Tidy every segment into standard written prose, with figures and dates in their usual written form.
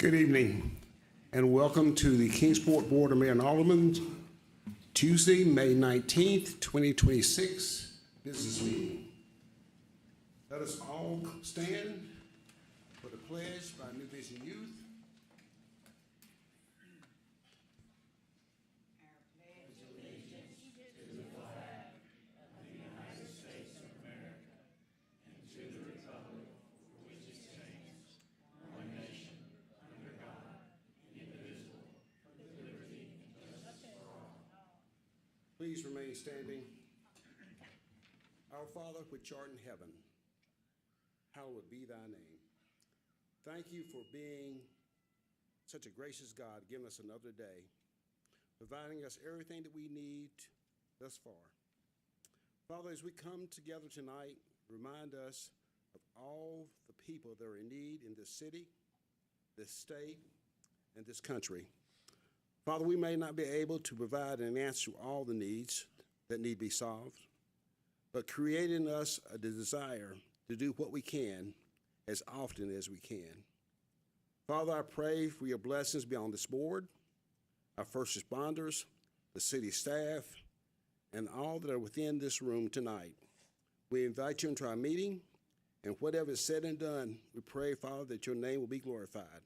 Good evening, and welcome to the Kingsport Board of Mayor and Aldermen, Tuesday, May 19th, 2026, business meeting. Let us all stand for the pledge by New Vision Youth. Please remain standing. Our Father, which art in heaven, hallowed be thy name. Thank you for being such a gracious God, giving us another day, providing us everything that we need thus far. Father, as we come together tonight, remind us of all the people that are in need in this city, this state, and this country. Father, we may not be able to provide an answer to all the needs that need to be solved, but create in us a desire to do what we can as often as we can. Father, I pray for your blessings be on this board, our first responders, the city staff, and all that are within this room tonight. We invite you into our meeting, and whatever is said and done, we pray, Father, that your name will be glorified.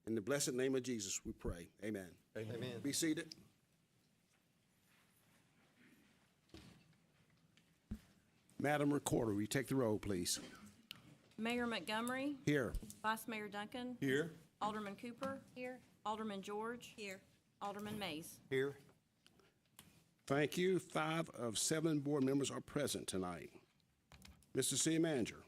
In the blessed name of Jesus, we pray. Amen. Amen. Be seated. Madam Recorder, will you take the roll, please? Mayor Montgomery. Here. Vice Mayor Duncan. Here. Alderman Cooper. Here. Alderman George. Here. Alderman Mays. Here. Thank you. 5 of 7 board members are present tonight. Mr. City Manager.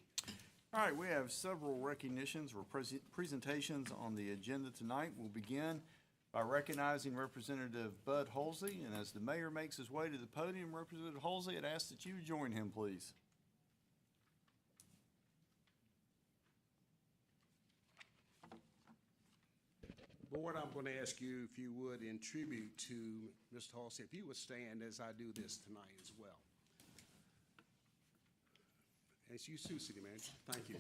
All right, we have several recognitions or presentations on the agenda tonight. We'll begin by recognizing Representative Bud Holsey, and as the mayor makes his way to the podium, Representative Holsey, I'd ask that you join him, please. Board, I'm going to ask you if you would, in tribute to Mr. Halsey, if you would stand as I do this tonight as well. It's you too, City Manager. Thank you.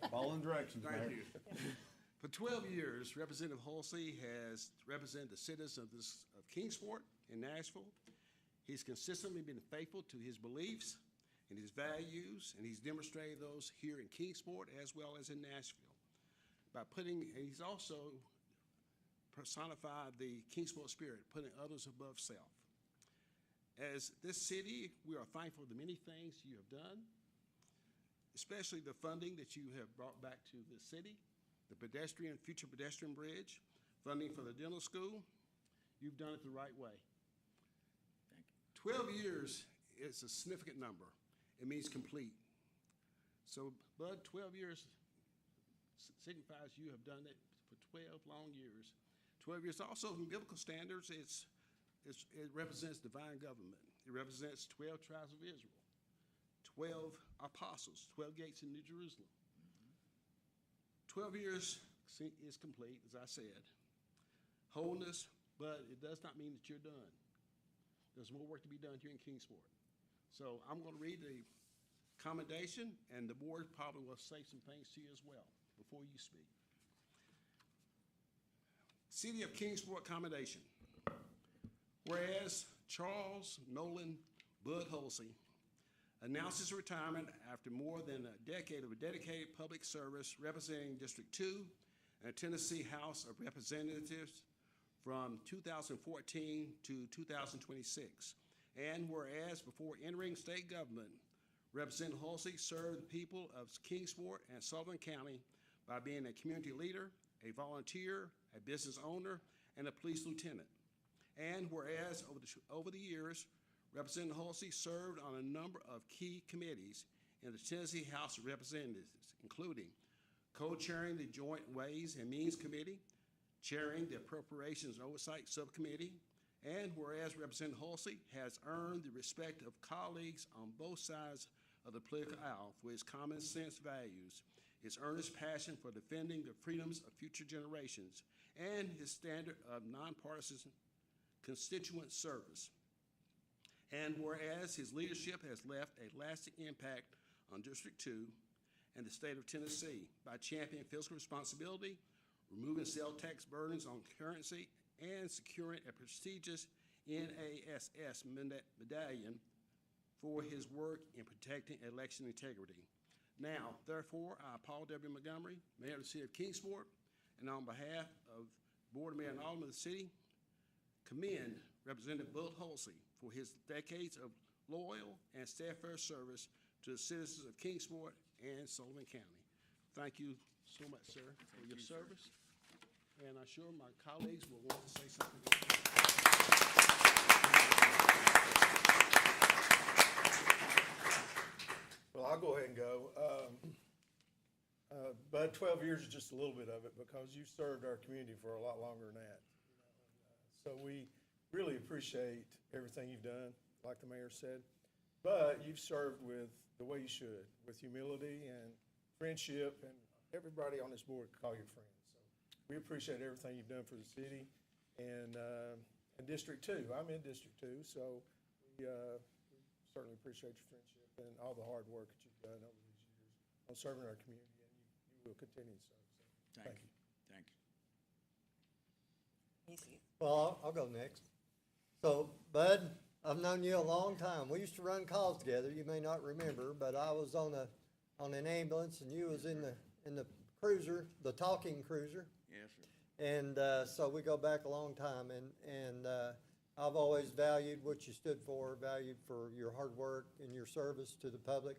Following directions, Thank Mayor. you. For 12 years, Representative Halsey has represented the citizens of Kingsport in Nashville. He's consistently been faithful to his beliefs and his values, and he's demonstrated those here in Kingsport as well as in Nashville. And he's also personified the Kingsport spirit, putting others above self. As this city, we are thankful for the many things you have done, especially the funding that you have brought back to the city, the future pedestrian bridge, funding for the dental school. You've done it the right way. Thank you. 12 years is a significant number. It means complete. So, Bud, 12 years signifies you have done it for 12 long years. 12 years also, from biblical standards, it represents divine government. It represents 12 tribes of Israel, 12 apostles, 12 gates in New Jerusalem. 12 years is complete, as I said. Wholeness, but it does not mean that you're done. There's more work to be done here in Kingsport. So I'm going to read the commendation, and the board probably will say some things to you as well before you speak. City of Kingsport commendation. Whereas Charles Nolan Bud Halsey announces retirement after more than a decade of dedicated public service representing District 2 and Tennessee House of Representatives from 2014 to 2026. And whereas before entering state government, Representative Halsey served the people of Kingsport and Sullivan County by being a community leader, a volunteer, a business owner, and a police lieutenant. And whereas over the years, Representative Halsey served on a number of key committees in the Tennessee House of Representatives, including co-chairing the Joint Ways and Means Committee, chairing the Appropriations and Oversight Subcommittee, and whereas Representative Halsey has earned the respect of colleagues on both sides of the political aisle for his common sense values, his earnest passion for defending the freedoms of future generations, and his standard of nonpartisan constituent service. And whereas his leadership has left a lasting impact on District 2 and the state of Tennessee by championing fiscal responsibility, removing sales tax burdens on currency, and securing a prestigious NASS medallion for his work in protecting election integrity. Now, therefore, I, Paul W. Montgomery, Mayor of the City of Kingsport, and on behalf of Board of Mayor and Alderman of the city, commend Representative Bud Halsey for his decades of loyal and steadfast service to the citizens of Kingsport and Sullivan County. Thank you so much, sir, for your service. And I'm sure my colleagues will want to say something. Well, I'll go ahead and go. Bud, 12 years is just a little bit of it because you served our community for a lot longer than that. So we really appreciate everything you've done, like the mayor said. But you've served with the way you should, with humility and friendship, and everybody on this board can call you friend. So we appreciate everything you've done for the city and District 2. I'm in District 2, so we certainly appreciate your friendship and all the hard work that you've done over these years on serving our community, and you will continue to serve. So thank you. Thank you. Well, I'll go next. So, Bud, I've known you a long time. We used to run calls together. You may not remember, but I was on an ambulance, and you was in the cruiser, the talking cruiser. Yes, sir. And so we go back a long time, and I've always valued what you stood for, valued for your hard work and your service to the public.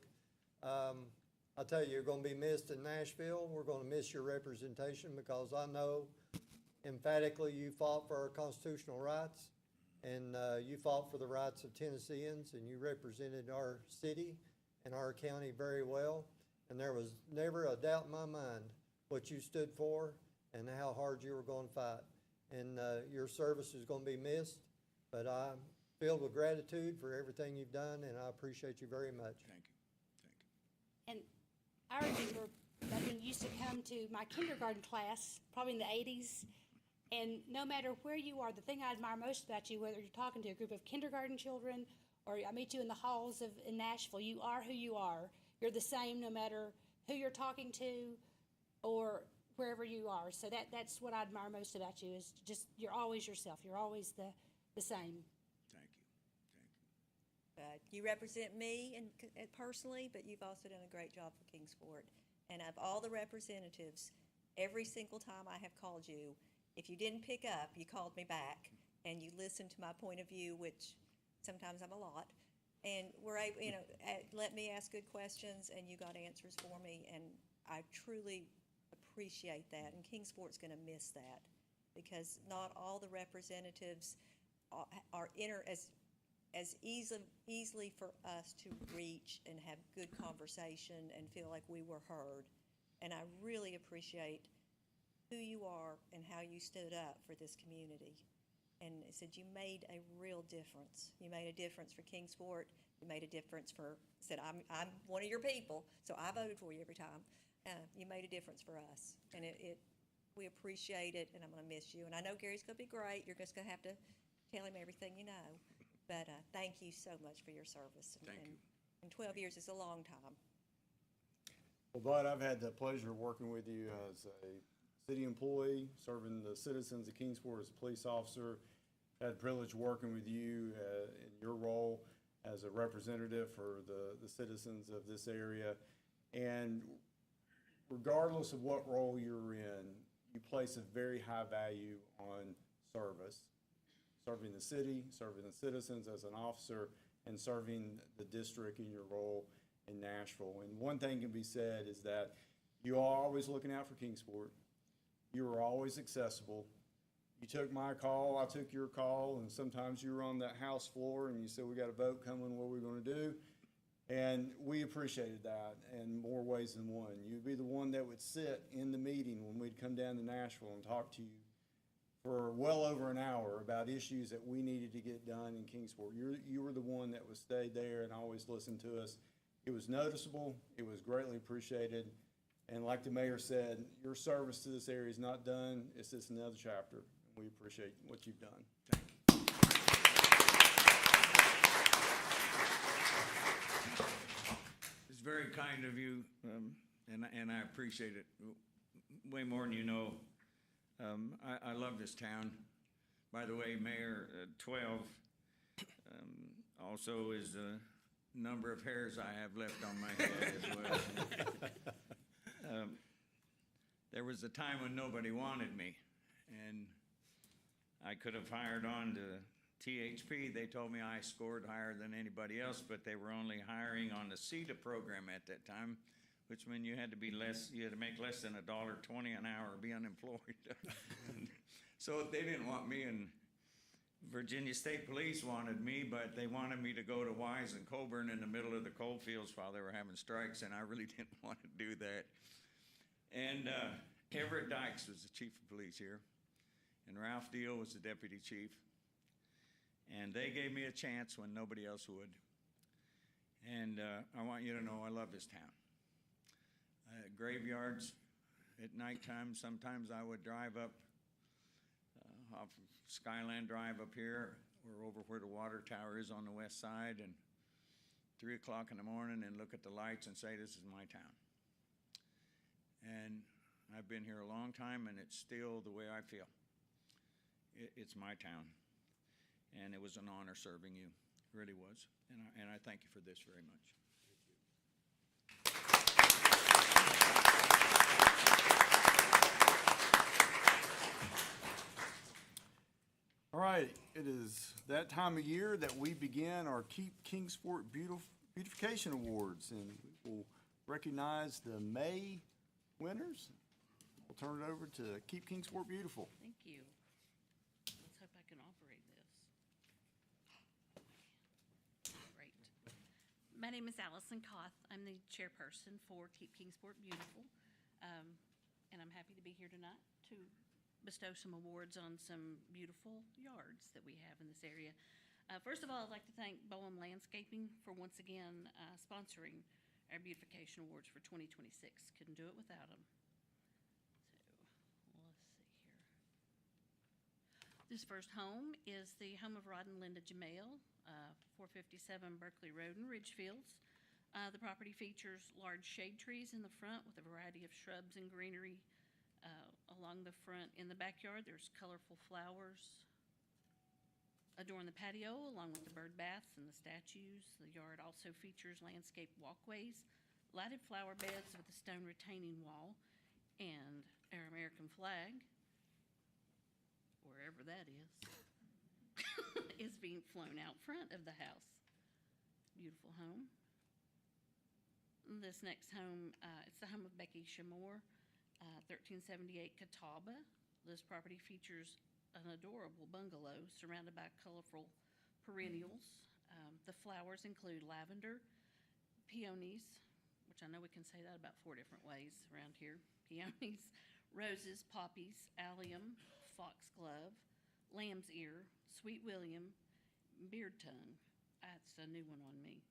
I'll tell you, you're going to be missed in Nashville. We're going to miss your representation because I know emphatically you fought for our constitutional rights, and you fought for the rights of Tennesseans, and you represented our city and our county very well. And there was never a doubt in my mind what you stood for and how hard you were going to fight. And your service is going to be missed, but I'm filled with gratitude for everything you've done, and I appreciate you very much. Thank you. And I remember that when you used to come to my kindergarten class, probably in the 80s, and no matter where you are, the thing I admire most about you, whether you're talking to a group of kindergarten children or I meet you in the halls in Nashville, you are who you are. You're the same no matter who you're talking to or wherever you are. So that's what I admire most about you is just you're always yourself. You're always the same. Thank you. You represent me and personally, but you've also done a great job for Kingsport. And of all the representatives, every single time I have called you, if you didn't pick up, you called me back and you listened to my point of view, which sometimes I'm a lot, and were able, let me ask good questions, and you got answers for me, and I truly appreciate that. And Kingsport's going to miss that because not all the representatives are as easily for us to reach and have good conversation and feel like we were heard. And I really appreciate who you are and how you stood up for this community. And I said you made a real difference. You made a difference for Kingsport. You made a difference for, said I'm one of your people, so I voted for you every time. You made a difference for us, and we appreciate it, and I'm going to miss you. And I know Gary's going to be great. You're just going to have to tell him everything you know. But thank you so much for your service. Thank you. And 12 years is a long time. Well, Bud, I've had the pleasure of working with you as a city employee, serving the citizens of Kingsport as a police officer. Had the privilege of working with you in your role as a representative for the citizens of this area. And regardless of what role you're in, you place a very high value on service, serving the city, serving the citizens as an officer, and serving the district in your role in Nashville. And one thing can be said is that you are always looking out for Kingsport. You were always accessible. You took my call, I took your call, and sometimes you were on that House floor and you said, we got a vote coming, what are we going to do? And we appreciated that in more ways than one. You'd be the one that would sit in the meeting when we'd come down to Nashville and talk to you for well over an hour about issues that we needed to get done in Kingsport. You were the one that would stay there and always listen to us. It was noticeable. It was greatly appreciated. And like the mayor said, your service to this area is not done. It's just another chapter. We appreciate what you've done. Thank you. It's very kind of you, and I appreciate it way more than you know. I love this town. By the way, Mayor, 12 also is the number of hairs I have left on my head as well. There was a time when nobody wanted me, and I could have hired on to THP. They told me I scored higher than anybody else, but they were only hiring on the CETA program at that time, which meant you had to make less than $1.20 an hour or be unemployed. So they didn't want me, and Virginia State Police wanted me, but they wanted me to go to Wise and Coburn in the middle of the coal fields while they were having strikes, and I really didn't want to do that. And Everett Dykes was the chief of police here, and Ralph Deal was the deputy chief. And they gave me a chance when nobody else would. And I want you to know I love this town. Graveyards at nighttime, sometimes I would drive up off of Skyland Drive up here, or over where the water tower is on the west side, and 3 o'clock in the morning, and look at the lights and say, this is my town. And I've been here a long time, and it's still the way I feel. It's my town. And it was an honor serving you. It really was. And I thank you for this very much. All right, it is that time of year that we begin our Keep Kingsport Beautification Awards, and we'll recognize the May winners. We'll turn it over to Keep Kingsport Beautiful. Thank you. Let's hope I can operate this. Great. My name is Allison Koth. I'm the chairperson for Keep Kingsport Beautiful. And I'm happy to be here tonight to bestow some awards on some beautiful yards that we have in this area. First of all, I'd like to thank Bowen Landscaping for once again sponsoring our beautification awards for 2026. Couldn't do it without them. Let's see here. This first home is the home of Rod and Linda Jamail, 457 Berkeley Road in Ridgefields. The property features large shade trees in the front with a variety of shrubs and greenery along the front. In the backyard, there's colorful flowers adorn the patio along with the bird baths and the statues. The yard also features landscape walkways, lighted flower beds with a stone retaining wall, and our American flag, wherever that is, is being flown out front of the house. Beautiful home. This next home, it's the home of Becky Shamore, 1378 Catawba. This property features an adorable bungalow surrounded by colorful perennials. The flowers include lavender, peonies, which I know we can say that about 4 different ways around here. Peonies, roses, poppies, allium, foxglove, lamb's ear, sweet William, beard tongue. That's a new one on me.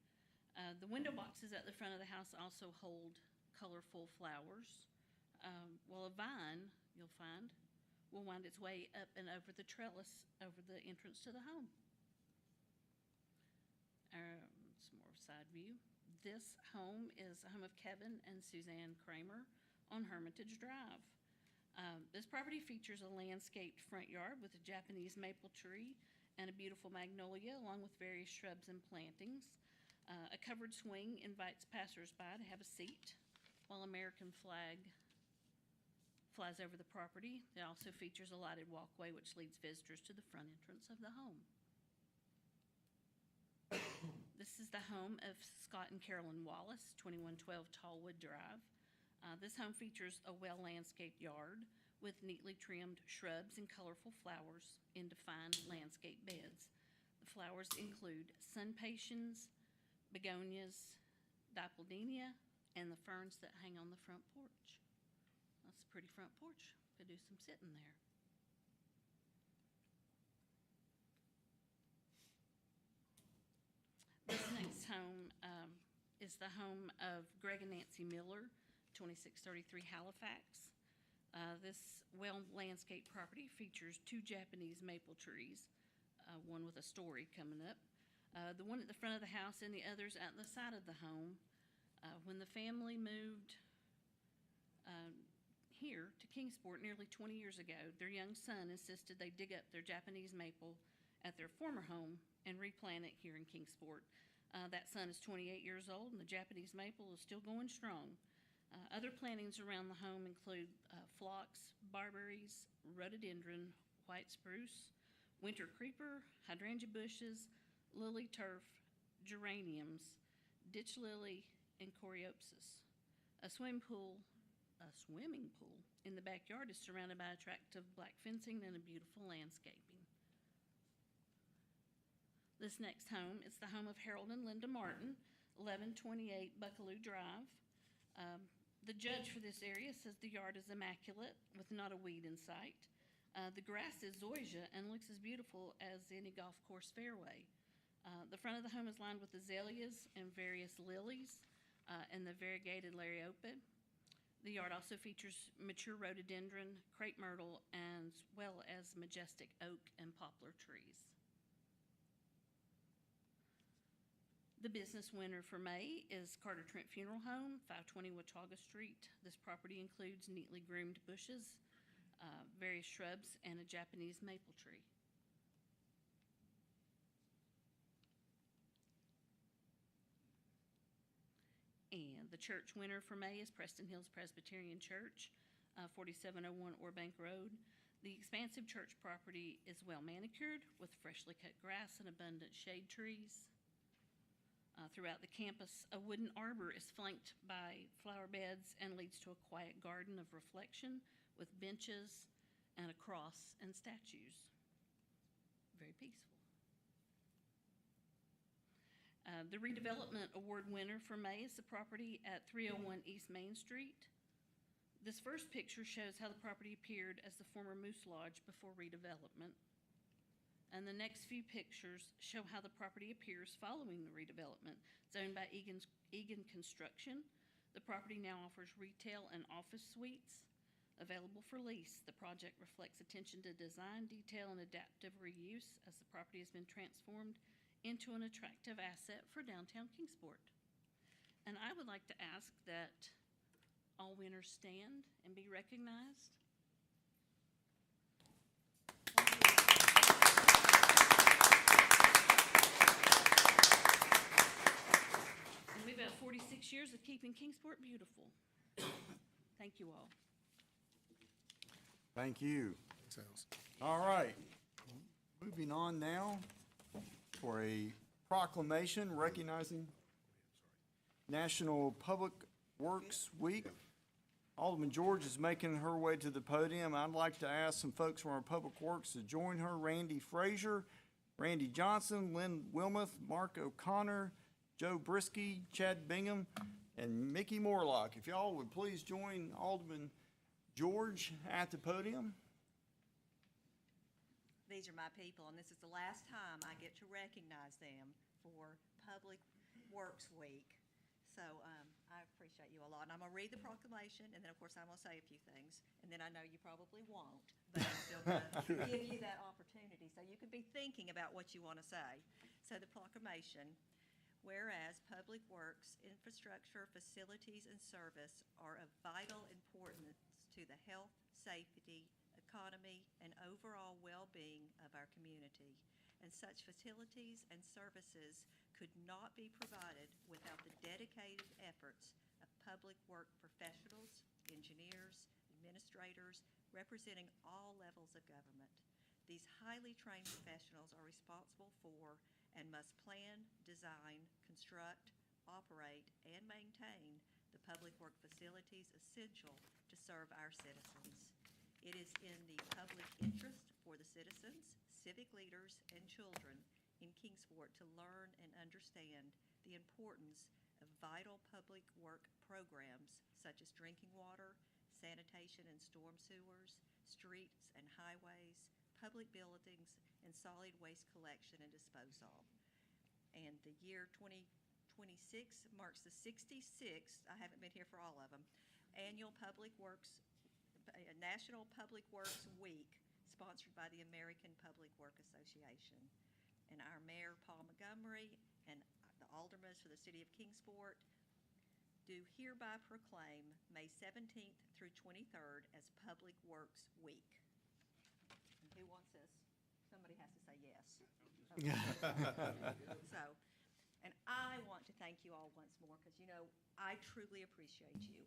The window boxes at the front of the house also hold colorful flowers, while a vine, you'll find, will wind its way up and over the trellis over the entrance to the home. Some more side view. This home is the home of Kevin and Suzanne Kramer on Hermitage Drive. This property features a landscaped front yard with a Japanese maple tree and a beautiful magnolia, along with various shrubs and plantings. A covered swing invites passersby to have a seat, while American flag flies over the property. It also features a lighted walkway which leads visitors to the front entrance of the home. This is the home of Scott and Carolyn Wallace, 2112 Tallwood Drive. This home features a well-landscaped yard with neatly trimmed shrubs and colorful flowers in defined landscape beds. The flowers include sun patiens, begonias, dipladenia, and the ferns that hang on the front porch. That's a pretty front porch. Could do some sitting there. This next home is the home of Greg and Nancy Miller, 2633 Halifax. This well-landscaped property features 2 Japanese maple trees, one with a story coming up. The one at the front of the house and the others at the side of the home. When the family moved here to Kingsport nearly 20 years ago, their young son insisted they dig up their Japanese maple at their former home and replant it here in Kingsport. That son is 28 years old, and the Japanese maple is still going strong. Other plantings around the home include phlox, barberries, rhododendron, white spruce, winter creeper, hydrangea bushes, lily turf, geraniums, ditch lily, and coreopsis. A swimming pool in the backyard is surrounded by attractive black fencing and a beautiful landscaping. This next home is the home of Harold and Linda Martin, 1128 Buckaloo Drive. The judge for this area says the yard is immaculate with not a weed in sight. The grass is zoysia and looks as beautiful as any golf course fairway. The front of the home is lined with azaleas and various lilies and the variegated lariopid. The yard also features mature rhododendron, crepe myrtle, as well as majestic oak and poplar trees. The business winner for May is Carter Trent Funeral Home, 520 Watauga Street. This property includes neatly groomed bushes, various shrubs, and a Japanese maple tree. And the church winner for May is Preston Hills Presbyterian Church, 4701 Orbank Road. The expansive church property is well manicured with freshly cut grass and abundant shade trees. Throughout the campus, a wooden arbor is flanked by flower beds and leads to a quiet garden of reflection with benches and a cross and statues. Very peaceful. The redevelopment award winner for May is the property at 301 East Main Street. This first picture shows how the property appeared as the former Moose Lodge before redevelopment. And the next few pictures show how the property appears following the redevelopment. It's owned by Egan Construction. The property now offers retail and office suites available for lease. The project reflects attention to design, detail, and adaptive reuse as the property has been transformed into an attractive asset for downtown Kingsport. And I would like to ask that all winners stand and be recognized. And we've had 46 years of keeping Kingsport beautiful. Thank you all. Thank you. All right. Moving on now for a proclamation recognizing National Public Works Week. Alderman George is making her way to the podium. I'd like to ask some folks from our Public Works to join her. Randy Frazier, Randy Johnson, Lynn Wilmoth, Mark O'Connor, Joe Brisky, Chad Bingham, and Mickey Morlock. If y'all would please join Alderman George at the podium. These are my people, and this is the last time I get to recognize them for Public Works Week. So I appreciate you a lot. And I'm going to read the proclamation, and then, of course, I'm going to say a few things. And then I know you probably won't, but I'm still going to give you that opportunity so you can be thinking about what you want to say. So the proclamation, whereas public works, infrastructure, facilities, and service are of vital importance to the health, safety, economy, and overall well-being of our community. And such facilities and services could not be provided without the dedicated efforts of public work professionals, engineers, administrators, representing all levels of government. These highly trained professionals are responsible for and must plan, design, construct, operate, and maintain the public work facilities essential to serve our citizens. It is in the public interest for the citizens, civic leaders, and children in Kingsport to learn and understand the importance of vital public work programs such as drinking water, sanitation and storm sewers, streets and highways, public buildings, and solid waste collection and disposal. And the year 2026 marks the 66th, I haven't been here for all of them, annual National Public Works Week, sponsored by the American Public Work Association. And our Mayor, Paul Montgomery, and the aldermen for the city of Kingsport do hereby proclaim May 17th through 23rd as Public Works Week. And who wants this? Somebody has to say yes. Okay. So, and I want to thank you all once more because, you know, I truly appreciate you.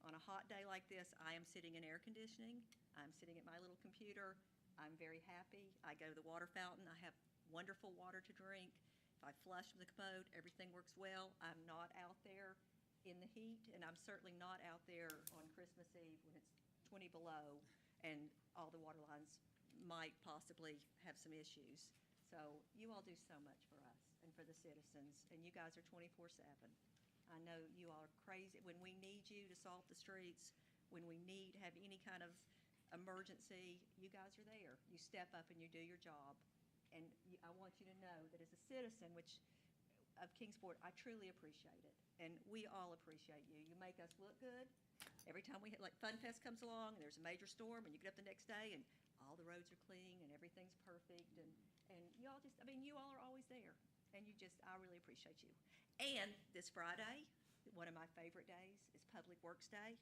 On a hot day like this, I am sitting in air conditioning. I'm sitting at my little computer. I'm very happy. I go to the water fountain. I have wonderful water to drink. If I flush from the commode, everything works well. I'm not out there in the heat, and I'm certainly not out there on Christmas Eve when it's 20 below and all the water lines might possibly have some issues. So you all do so much for us and for the citizens, and you guys are 24/7. I know you all are crazy. When we need you to salt the streets, when we have any kind of emergency, you guys are there. You step up and you do your job. And I want you to know that as a citizen, of Kingsport, I truly appreciate it. And we all appreciate you. You make us look good. Every time like Fun Fest comes along and there's a major storm and you get up the next day and all the roads are clean and everything's perfect. And you all you all are always there. And I really appreciate you. And this Friday, one of my favorite days is Public Works Day.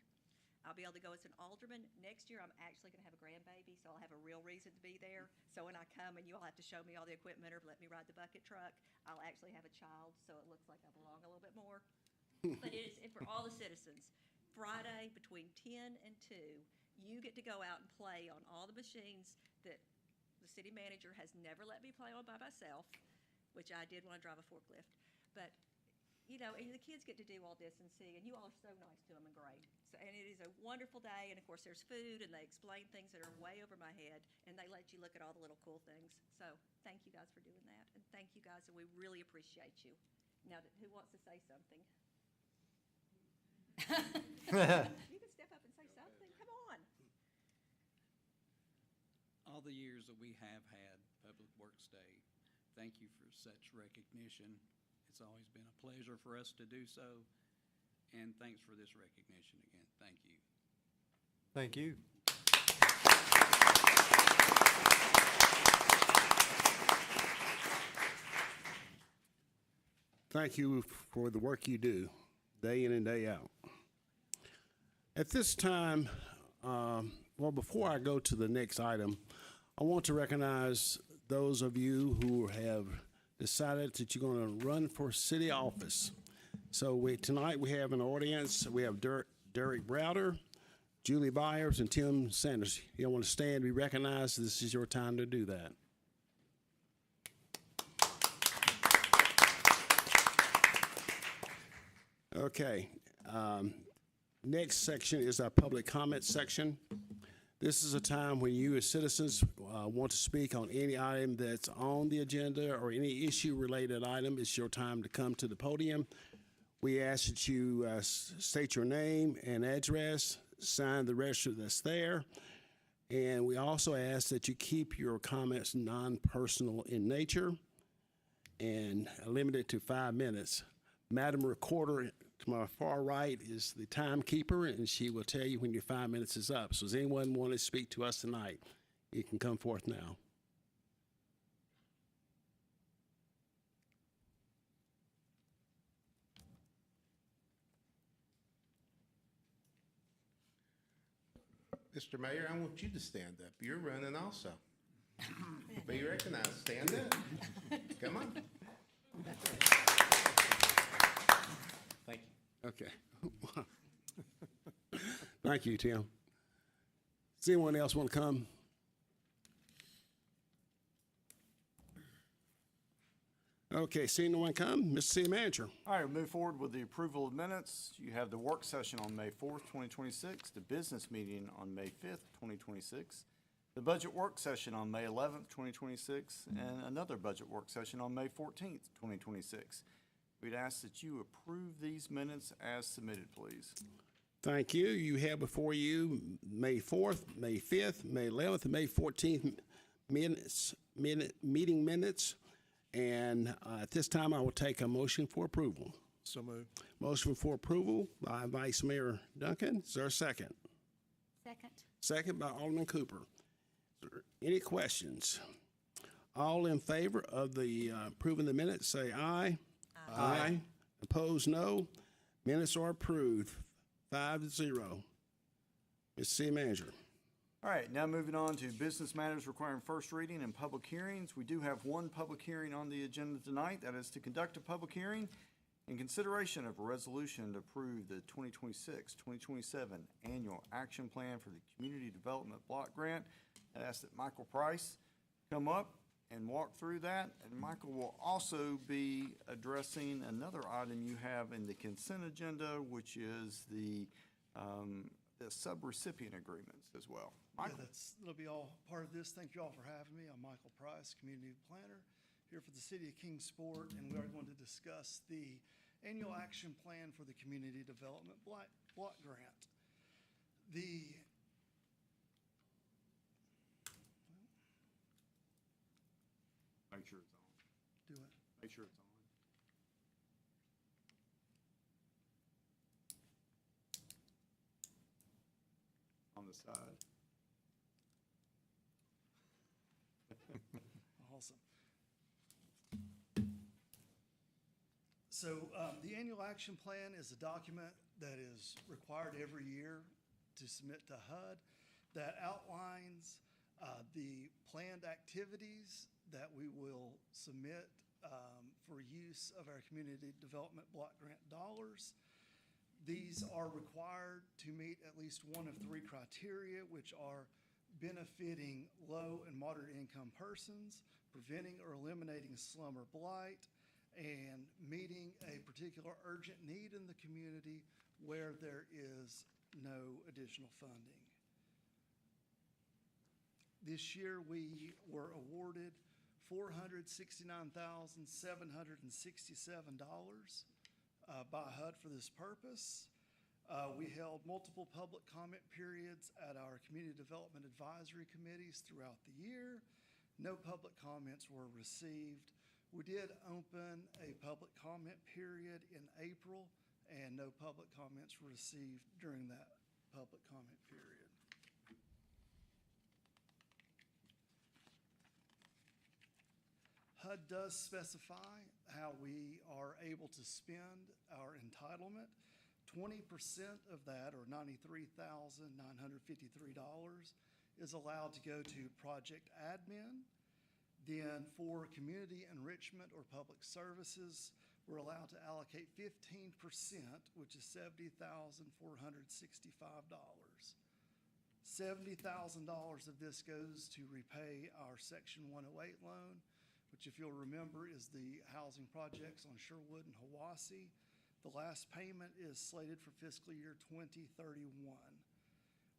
I'll be able to go as an alderman. Next year, I'm actually going to have a grandbaby, so I'll have a real reason to be there. So when I come and you all have to show me all the equipment or let me ride the bucket truck, I'll actually have a child, so it looks like I belong a little bit more. But it is for all the citizens. Friday between 10 and 2, you get to go out and play on all the machines that the city manager has never let me play on by myself, which I did when I drive a forklift. But you know, and the kids get to do all this and see, and you all are so nice to them and great. So, and it is a wonderful day, and of course there's food, and they explain things that are way over my head, and they let you look at all the little cool things. So thank you guys for doing that, and thank you guys, and we really appreciate you. Now, who wants to say something? You can step up and say something. Come on. All the years that we have had Public Works Day, thank you for such recognition. It's always been a pleasure for us to do so, and thanks for this recognition again. Thank you. Thank you. Thank you for the work you do, day in and day out. At this time, before I go to the next item, I want to recognize those of you who have decided that you're going to run for city office. So tonight we have an audience. We have Derek Browder, Julie Byers, and Tim Sanders. You want to stand, be recognized. This is your time to do that. Okay. Next section is our public comment section. This is a time when you as citizens want to speak on any item that's on the agenda or any issue-related item. It's your time to come to the podium. We ask that you state your name and address, sign the register that's there, and we also ask that you keep your comments non-personal in nature and limit it to 5 minutes. Madam Recorder to my far right is the timekeeper, and she will tell you when your 5 minutes is up. So does anyone want to speak to us tonight? You can come forth now. Mr. Mayor, I want you to stand up. You're running also. Be recognized. Stand up. Come on. Thank you. Okay. Thank you, Tim. Does anyone else want to come? Okay, seeing no one come, Mr. City Manager. All right, we'll move forward with the approval of minutes. You have the work session on May 4th, 2026, the business meeting on May 5th, 2026, the budget work session on May 11th, 2026, and another budget work session on May 14th, 2026. We'd ask that you approve these minutes as submitted, please. Thank you. You have before you May 4th, May 5th, May 11th, and May 14th meeting minutes. And at this time, I will take a motion for approval. So moved. Motion for approval by Vice Mayor Duncan. Is there a second? Second. Second by Alderman Cooper. Is there any questions? All in favor of the approving the minutes, say aye. Aye. Opposed, no. Minutes are approved, 5-0. Mr. City Manager. All right, now moving on to business matters requiring first reading and public hearings. We do have one public hearing on the agenda tonight. That is to conduct a public hearing in consideration of a resolution to approve the 2026-2027 Annual Action Plan for the Community Development Block Grant. I ask that Michael Price come up and walk through that. And Michael will also be addressing another item you have in the consent agenda, which is the sub-recipient agreements as well. Michael? Yeah, that'll be all part of this. Thank you all for having me. I'm Michael Price, Community Planner, here for the City of Kingsport, and we are going to discuss the Annual Action Plan for the Community Development Block Grant. Make sure it's on. Do it. Make sure it's on. On the side. Awesome. So the Annual Action Plan is a document that is required every year to submit to HUD that outlines the planned activities that we will submit for use of our Community Development Block Grant dollars. These are required to meet at least one of three criteria, which are benefiting low and moderate income persons, preventing or eliminating slum or blight, and meeting a particular urgent need in the community where there is no additional funding. This year, we were awarded $469,767 by HUD for this purpose. We held multiple public comment periods at our community development advisory committees throughout the year. No public comments were received. We did open a public comment period in April, and no public comments were received during that public comment period. HUD does specify how we are able to spend our entitlement. 20% of that, or $93,953, is allowed to go to project admin. Then for community enrichment or public services, we're allowed to allocate 15%, which is $70,465. $70,000 of this goes to repay our Section 108 loan, which, if you'll remember, is the housing projects on Sherwood and Hiwassee. The last payment is slated for fiscal year 2031.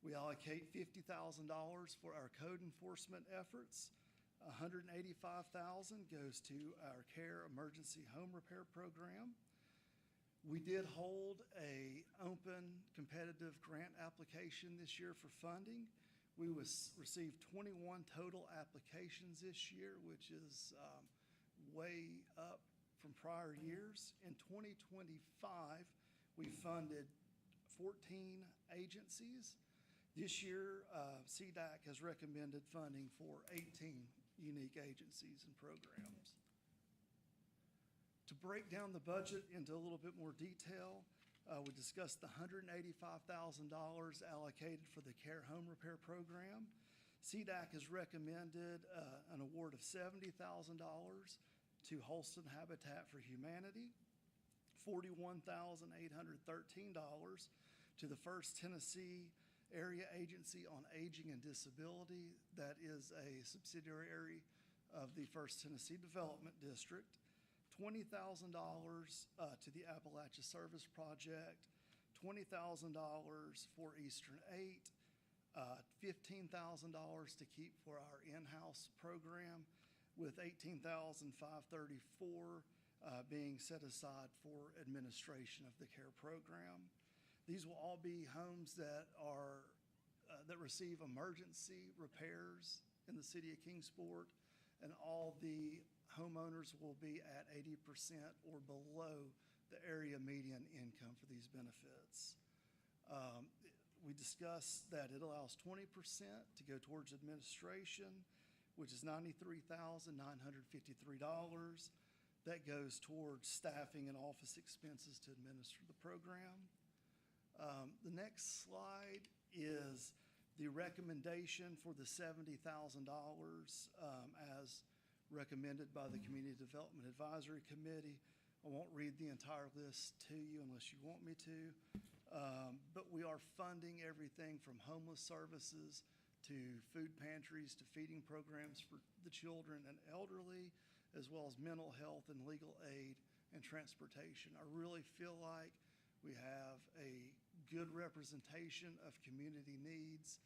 We allocate $50,000 for our code enforcement efforts. $185,000 goes to our CARE Emergency Home Repair Program. We did hold a open competitive grant application this year for funding. We received 21 total applications this year, which is way up from prior years. In 2025, we funded 14 agencies. This year, CDAC has recommended funding for 18 unique agencies and programs. To break down the budget into a little bit more detail, we discussed the $185,000 allocated for the CARE Home Repair Program. CDAC has recommended an award of $70,000 to Holston Habitat for Humanity, $41,813 to the First Tennessee Area Agency on Aging and Disability. That is a subsidiary of the First Tennessee Development District. $20,000 to the Appalachia Service Project, $20,000 for Eastern 8, $15,000 to keep for our in-house program, with $18,534 being set aside for administration of the CARE program. These will all be homes that receive emergency repairs in the city of Kingsport, and all the homeowners will be at 80% or below the area median income for these benefits. We discussed that it allows 20% to go towards administration, which is $93,953. that goes towards staffing and office expenses to administer the program. The next slide is the recommendation for the $70,000 as recommended by the Community Development Advisory Committee. I won't read the entire list to you unless you want me to, but we are funding everything from homeless services to food pantries to feeding programs for the children and elderly, as well as mental health and legal aid and transportation. I really feel like we have a good representation of community needs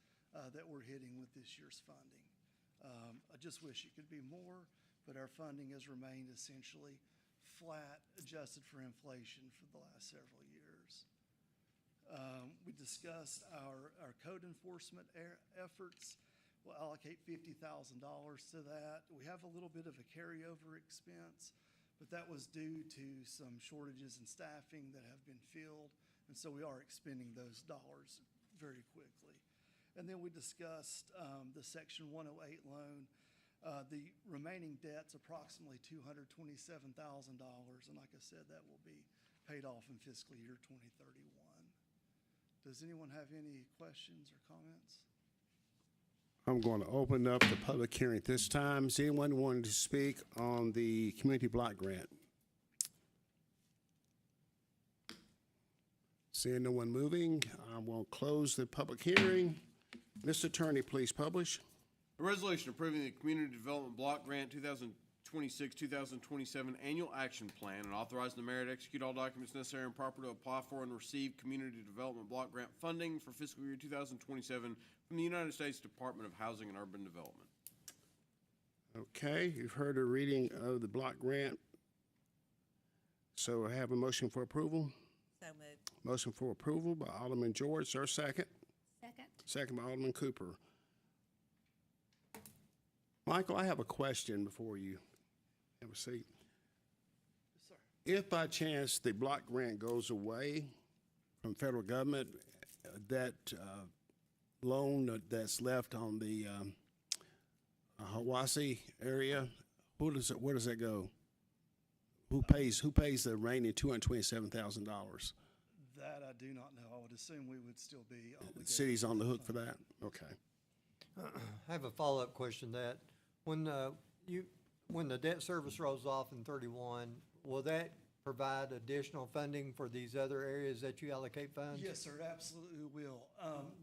that we're hitting with this year's funding. I just wish it could be more, but our funding has remained essentially flat, adjusted for inflation for the last several years. We discussed our code enforcement efforts. We'll allocate $50,000 to that. We have a little bit of a carryover expense, but that was due to some shortages in staffing that have been filled, and so we are expending those dollars very quickly. And then we discussed the Section 108 loan. The remaining debt's approximately $227,000, and like I said, that will be paid off in fiscal year 2031. Does anyone have any questions or comments? I'm going to open up the public hearing at this time. Is anyone wanting to speak on the community block grant? Seeing no one moving, I will close the public hearing. Mr. Attorney, please publish. A resolution approving the Community Development Block Grant 2026-2027 Annual Action Plan and authorizing the mayor to execute all documents necessary and proper to apply for and receive Community Development Block Grant funding for fiscal year 2027 from the United States Department of Housing and Urban Development. Okay, you've heard a reading of the block grant. So I have a motion for approval. So moved. Motion for approval by Alderman George. Is there a second? Second. Second by Alderman Cooper. Michael, I have a question before you have a seat. Yes, sir. If by chance the block grant goes away from federal government, that loan that's left on the Hawassi area, where does that go? Who pays the remaining $227,000? That I do not know. I would assume we would still be The obligated. city's on the hook for that? Okay. I have a follow-up question that, when the debt service rolls off in 31, will that provide additional funding for these other areas that you allocate funds? Yes, sir, it absolutely will.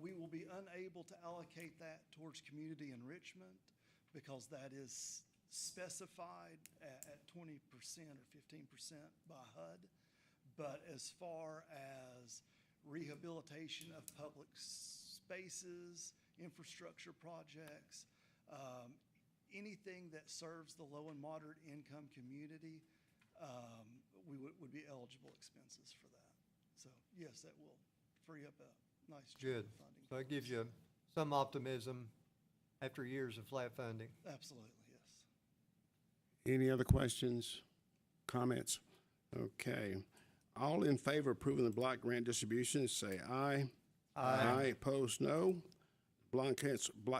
We will be unable to allocate that towards community enrichment because that is specified at 20% or 15% by HUD. But as far as rehabilitation of public spaces, infrastructure projects, anything that serves the low and moderate income community, we would be eligible expenses for that. So yes, that will free up a nice chunk Good. of funding. So it gives you some optimism after years of flat funding. Absolutely, yes. Any other questions, comments? Okay. All in favor of approving the block grant distribution, say aye. Aye. Opposed, no. Block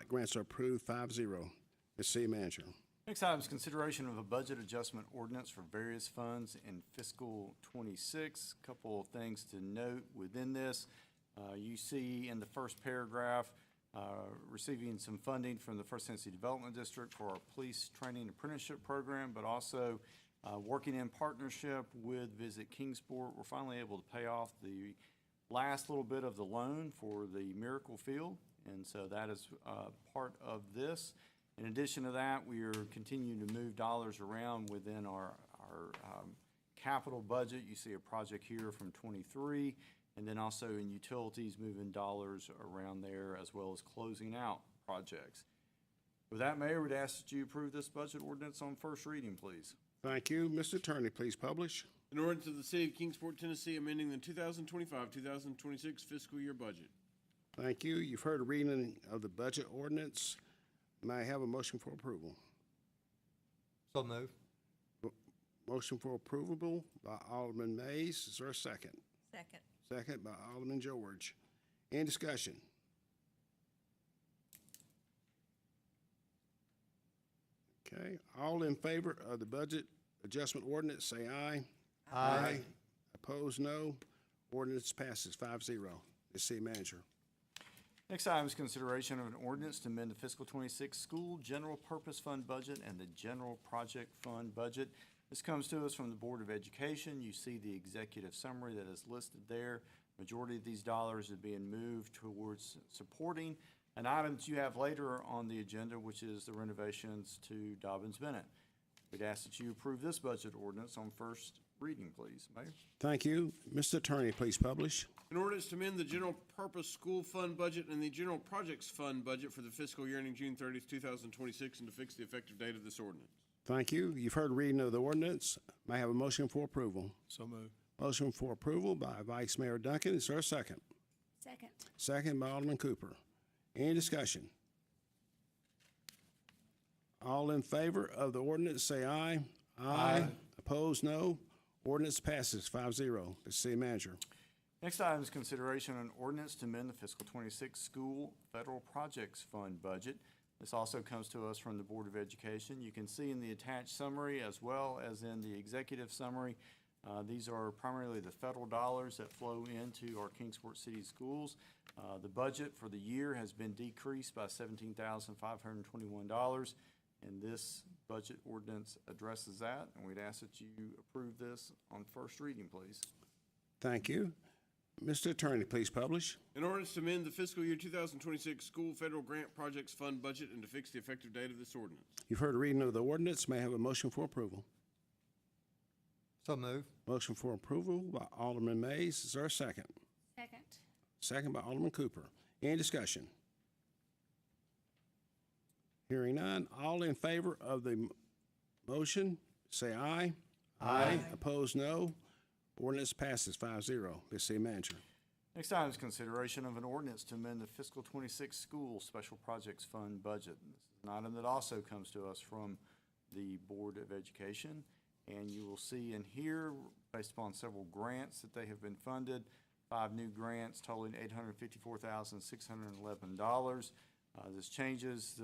grants are approved 5-0. The city manager. Next item is consideration of a budget adjustment ordinance for various funds in fiscal '26. Couple of things to note within this. You see in the first paragraph, receiving some funding from the First Tennessee Development District for our police training apprenticeship program, but also working in partnership with Visit Kingsport. We're finally able to pay off the last little bit of the loan for the Miracle Field, and so that is part of this. In addition to that, we are continuing to move dollars around within our capital budget. You see a project here from '23, and then also in utilities, moving dollars around there, as well as closing out projects. With that, Mayor, we'd ask that you approve this budget ordinance on first reading, please. Thank you. Mr. Attorney, please publish. An ordinance of the City of Kingsport, Tennessee, amending the 2025-2026 fiscal year budget. Thank you. You've heard a reading of the budget ordinance. May I have a motion for approval? So move. Motion for approval by Alderman Mays. Is there a second? Second. Second by Alderman George. Any discussion? Okay. All in favor of the budget Adjustment Ordinance, say aye. Aye. Opposed, no. Ordinance passes 5-0. The city manager. Next item is consideration of an ordinance to amend the fiscal '26 school general purpose fund budget and the general project fund budget. This comes to us from the Board of Education. You see the executive summary that is listed there. Majority of these dollars are being moved towards supporting an item that you have later on the agenda, which is the renovations to Dobbins Bennett. We'd ask that you approve this budget ordinance on first reading, please. Mayor? Thank you. Mr. Attorney, please publish. An ordinance to amend the general purpose school fund budget and the general projects fund budget for the fiscal year ending June 30th, 2026, and to fix the effective date of this ordinance. Thank you. You've heard reading of the ordinance. May I have a motion for approval? So moved. Motion for approval by Vice Mayor Duncan. Is there a second? Second. Second by Alderman Cooper. Any discussion? All in favor of the ordinance, say aye. Aye. Opposed, no. Ordinance passes 5-0. The city manager. Next item is consideration of an ordinance to amend the fiscal '26 school federal projects fund budget. This also comes to us from the Board of Education. You can see in the attached summary as well as in the executive summary, these are primarily the federal dollars that flow into our Kingsport City schools. The budget for the year has been decreased by $17,521, and this budget ordinance addresses that, and we'd ask that you approve this on first reading, please. Thank you. Mr. Attorney, please publish. An ordinance to amend the fiscal year 2026 school federal grant projects fund budget and to fix the effective date of this ordinance. You've heard a reading of the ordinance. May I have a motion for approval? So moved. Motion for approval by Alderman Mays. Is there a second? Second. Second by Alderman Cooper. Any discussion? Hearing none. All in favor of the motion, say aye. Aye. Opposed, no. Ordinance passes 5-0. The city manager. Next item is consideration of an ordinance to amend the fiscal '26 school special projects fund budget. This is an item that also comes to us from the Board of Education. And you will see in here, based upon several grants that they have been funded, 5 new grants totaling $854,611. This changes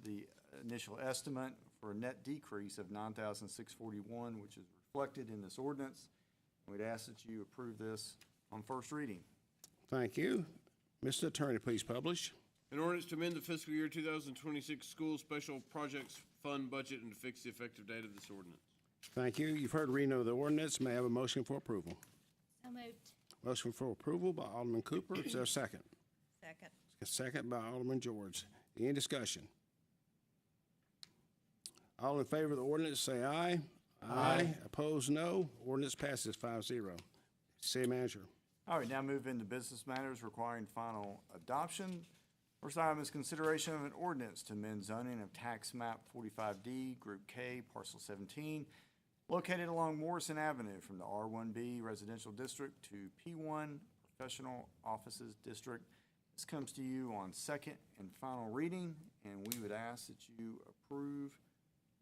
the initial estimate for a net decrease of $9,641, which is reflected in this ordinance. We'd ask that you approve this on first reading. Thank you. Mr. Attorney, please publish. An ordinance to amend the fiscal year 2026 school special projects fund budget and to fix the effective date of this ordinance. Thank you. You've heard reading of the ordinance. May I have a motion for approval? So moved. Motion for approval by Alderman Cooper. Is there a second? Second. A second by Alderman George. Any discussion? All in favor of the ordinance, say aye. Aye. Opposed, no. Ordinance passes 5-0. City manager. All right, now move into business matters requiring final adoption. First item is consideration of an ordinance to amend zoning of tax map 45D, Group K, Parcel 17, located along Morrison Avenue from the R1B Residential District to P1 Professional Offices District. This comes to you on second and final reading, and we would ask that you approve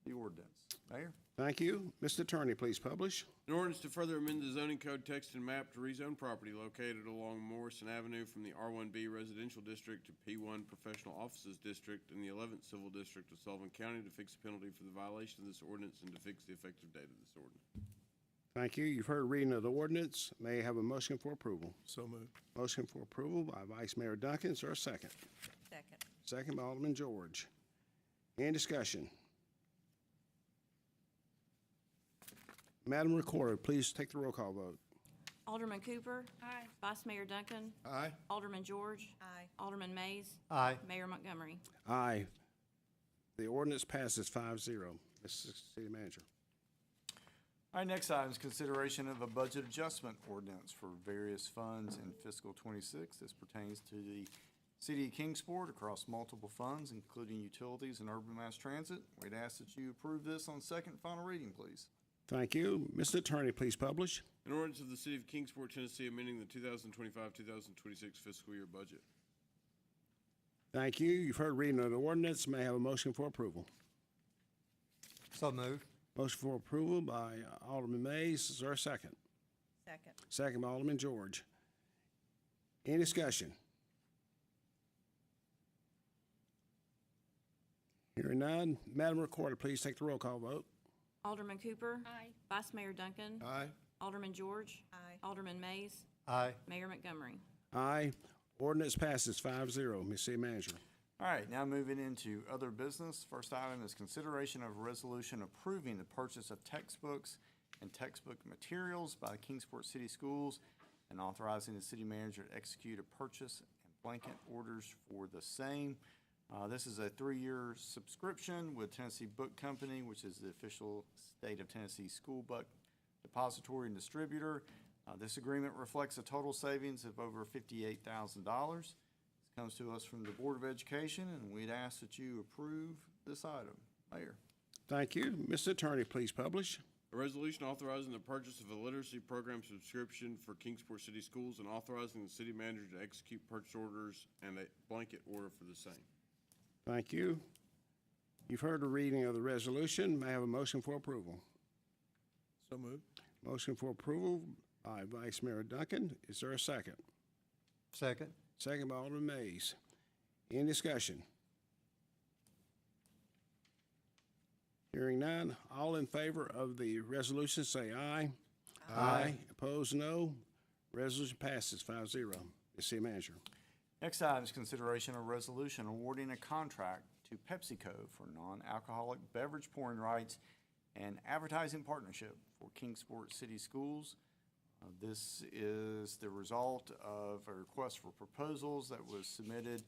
the ordinance. Mayor? Thank you. Mr. Attorney, please publish. An ordinance to further amend the zoning code text and map to rezone property located along Morrison Avenue from the R1B Residential District to P1 Professional Offices District in the 11th Civil District of Sullivan County to fix the penalty for the violation of this ordinance and to fix the effective date of this ordinance. Thank you. You've heard reading of the ordinance. May I have a motion for approval? So moved. Motion for approval by Vice Mayor Duncan. Is there a second? Second. Second by Alderman George. Any discussion? Madam Recorder, please take the roll call vote. Alderman Cooper. Aye. Vice Mayor Duncan. Aye. Alderman George. Aye. Alderman Mays. Aye. Mayor Montgomery. Aye. The ordinance passes 5-0. Mr. City Manager. All right, next item is consideration of a budget adjustment ordinance for various funds in fiscal '26. This pertains to the City of Kingsport across multiple funds, including utilities and urban mass transit. We'd ask that you approve this on second and final reading, please. Thank you. Mr. Attorney, please publish. An ordinance of the City of Kingsport, Tennessee, amending the 2025-2026 fiscal year budget. Thank you. You've heard reading of the ordinance. May I have a motion for approval? So moved. Motion for approval by Alderman Mays. Is there a second? Second. Second by Alderman George. Any discussion? Hearing none. Madam Recorder, please take the roll call vote. Alderman Cooper. Aye. Vice Mayor Duncan. Aye. Alderman George. Aye. Alderman Mays. Aye. Mayor Montgomery. Aye. Ordinance passes 5-0. Ms. City Manager. All right, now moving into other business. First item is consideration of a resolution approving the purchase of textbooks and textbook materials by the Kingsport City Schools and authorizing the city manager to execute a purchase and blanket orders for the same. This is a 3-year subscription with Tennessee Book Company, which is the official state of Tennessee school book depository and distributor. This agreement reflects a total savings of over $58,000. This comes to us from the Board of Education, and we'd ask that you approve this item. Mayor. Thank you. Mr. Attorney, please publish. A resolution authorizing the purchase of a literacy program subscription for Kingsport City Schools and authorizing the city manager to execute purchase orders and a blanket order for the same. Thank you. You've heard the reading of the resolution. May I have a motion for approval? So moved. Motion for approval by Vice Mayor Duncan. Is there a second? Second. Second by Alderman Mays. Any discussion? Hearing none. All in favor of the resolution, say aye. Aye. Opposed, no. Resolution passes 5-0. Ms. City Manager. Next item is consideration of resolution awarding a contract to PepsiCo for non-alcoholic beverage pouring rights and advertising partnership for Kingsport City Schools. This is the result of a request for proposals that was submitted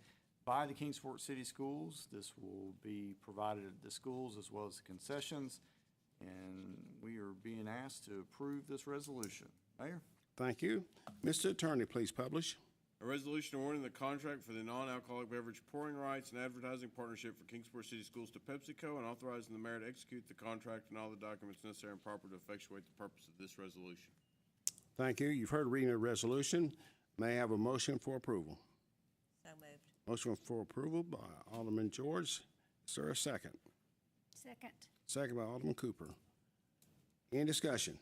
by the Kingsport City Schools. This will be provided at the schools as well as the concessions, and we are being asked to approve this resolution. Mayor? Thank you. Mr. Attorney, please publish. A resolution awarding the contract for the non-alcoholic beverage pouring rights and advertising partnership for Kingsport City Schools to PepsiCo and authorizing the mayor to execute the contract and all the documents necessary and proper to effectuate the purpose of this resolution. Thank you. You've heard the reading of the resolution. May I have a motion for approval? So moved. Motion for approval by Alderman George. Is there a second? Second. Second by Alderman Cooper. Any discussion?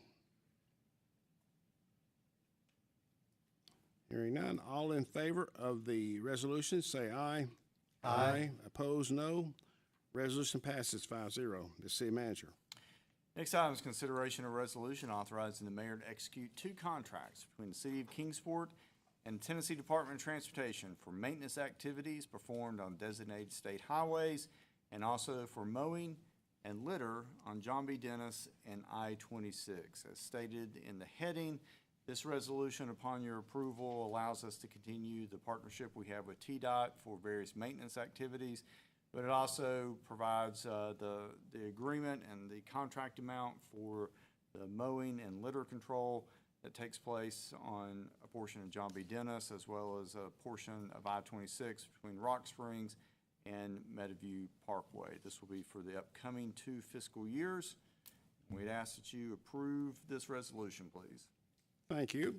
Hearing none. All in favor of the resolution, say aye. Aye. Opposed, no. Resolution passes 5-0. The city manager. Next item is consideration of resolution authorizing the mayor to execute 2 contracts between the city of Kingsport and Tennessee Department of Transportation for maintenance activities performed on designated state highways and also for mowing and litter on John B. Dennis and I-26. As stated in the heading, this resolution, upon your approval, allows us to continue the partnership we have with TDOT for various maintenance activities, but it also provides the agreement and the contract amount for the mowing and litter control that takes place on a portion of John B. Dennis as well as a portion of I-26 between Rock Springs and Meadowview Parkway. This will be for the upcoming 2 fiscal years. We'd ask that you approve this resolution, please. Thank you.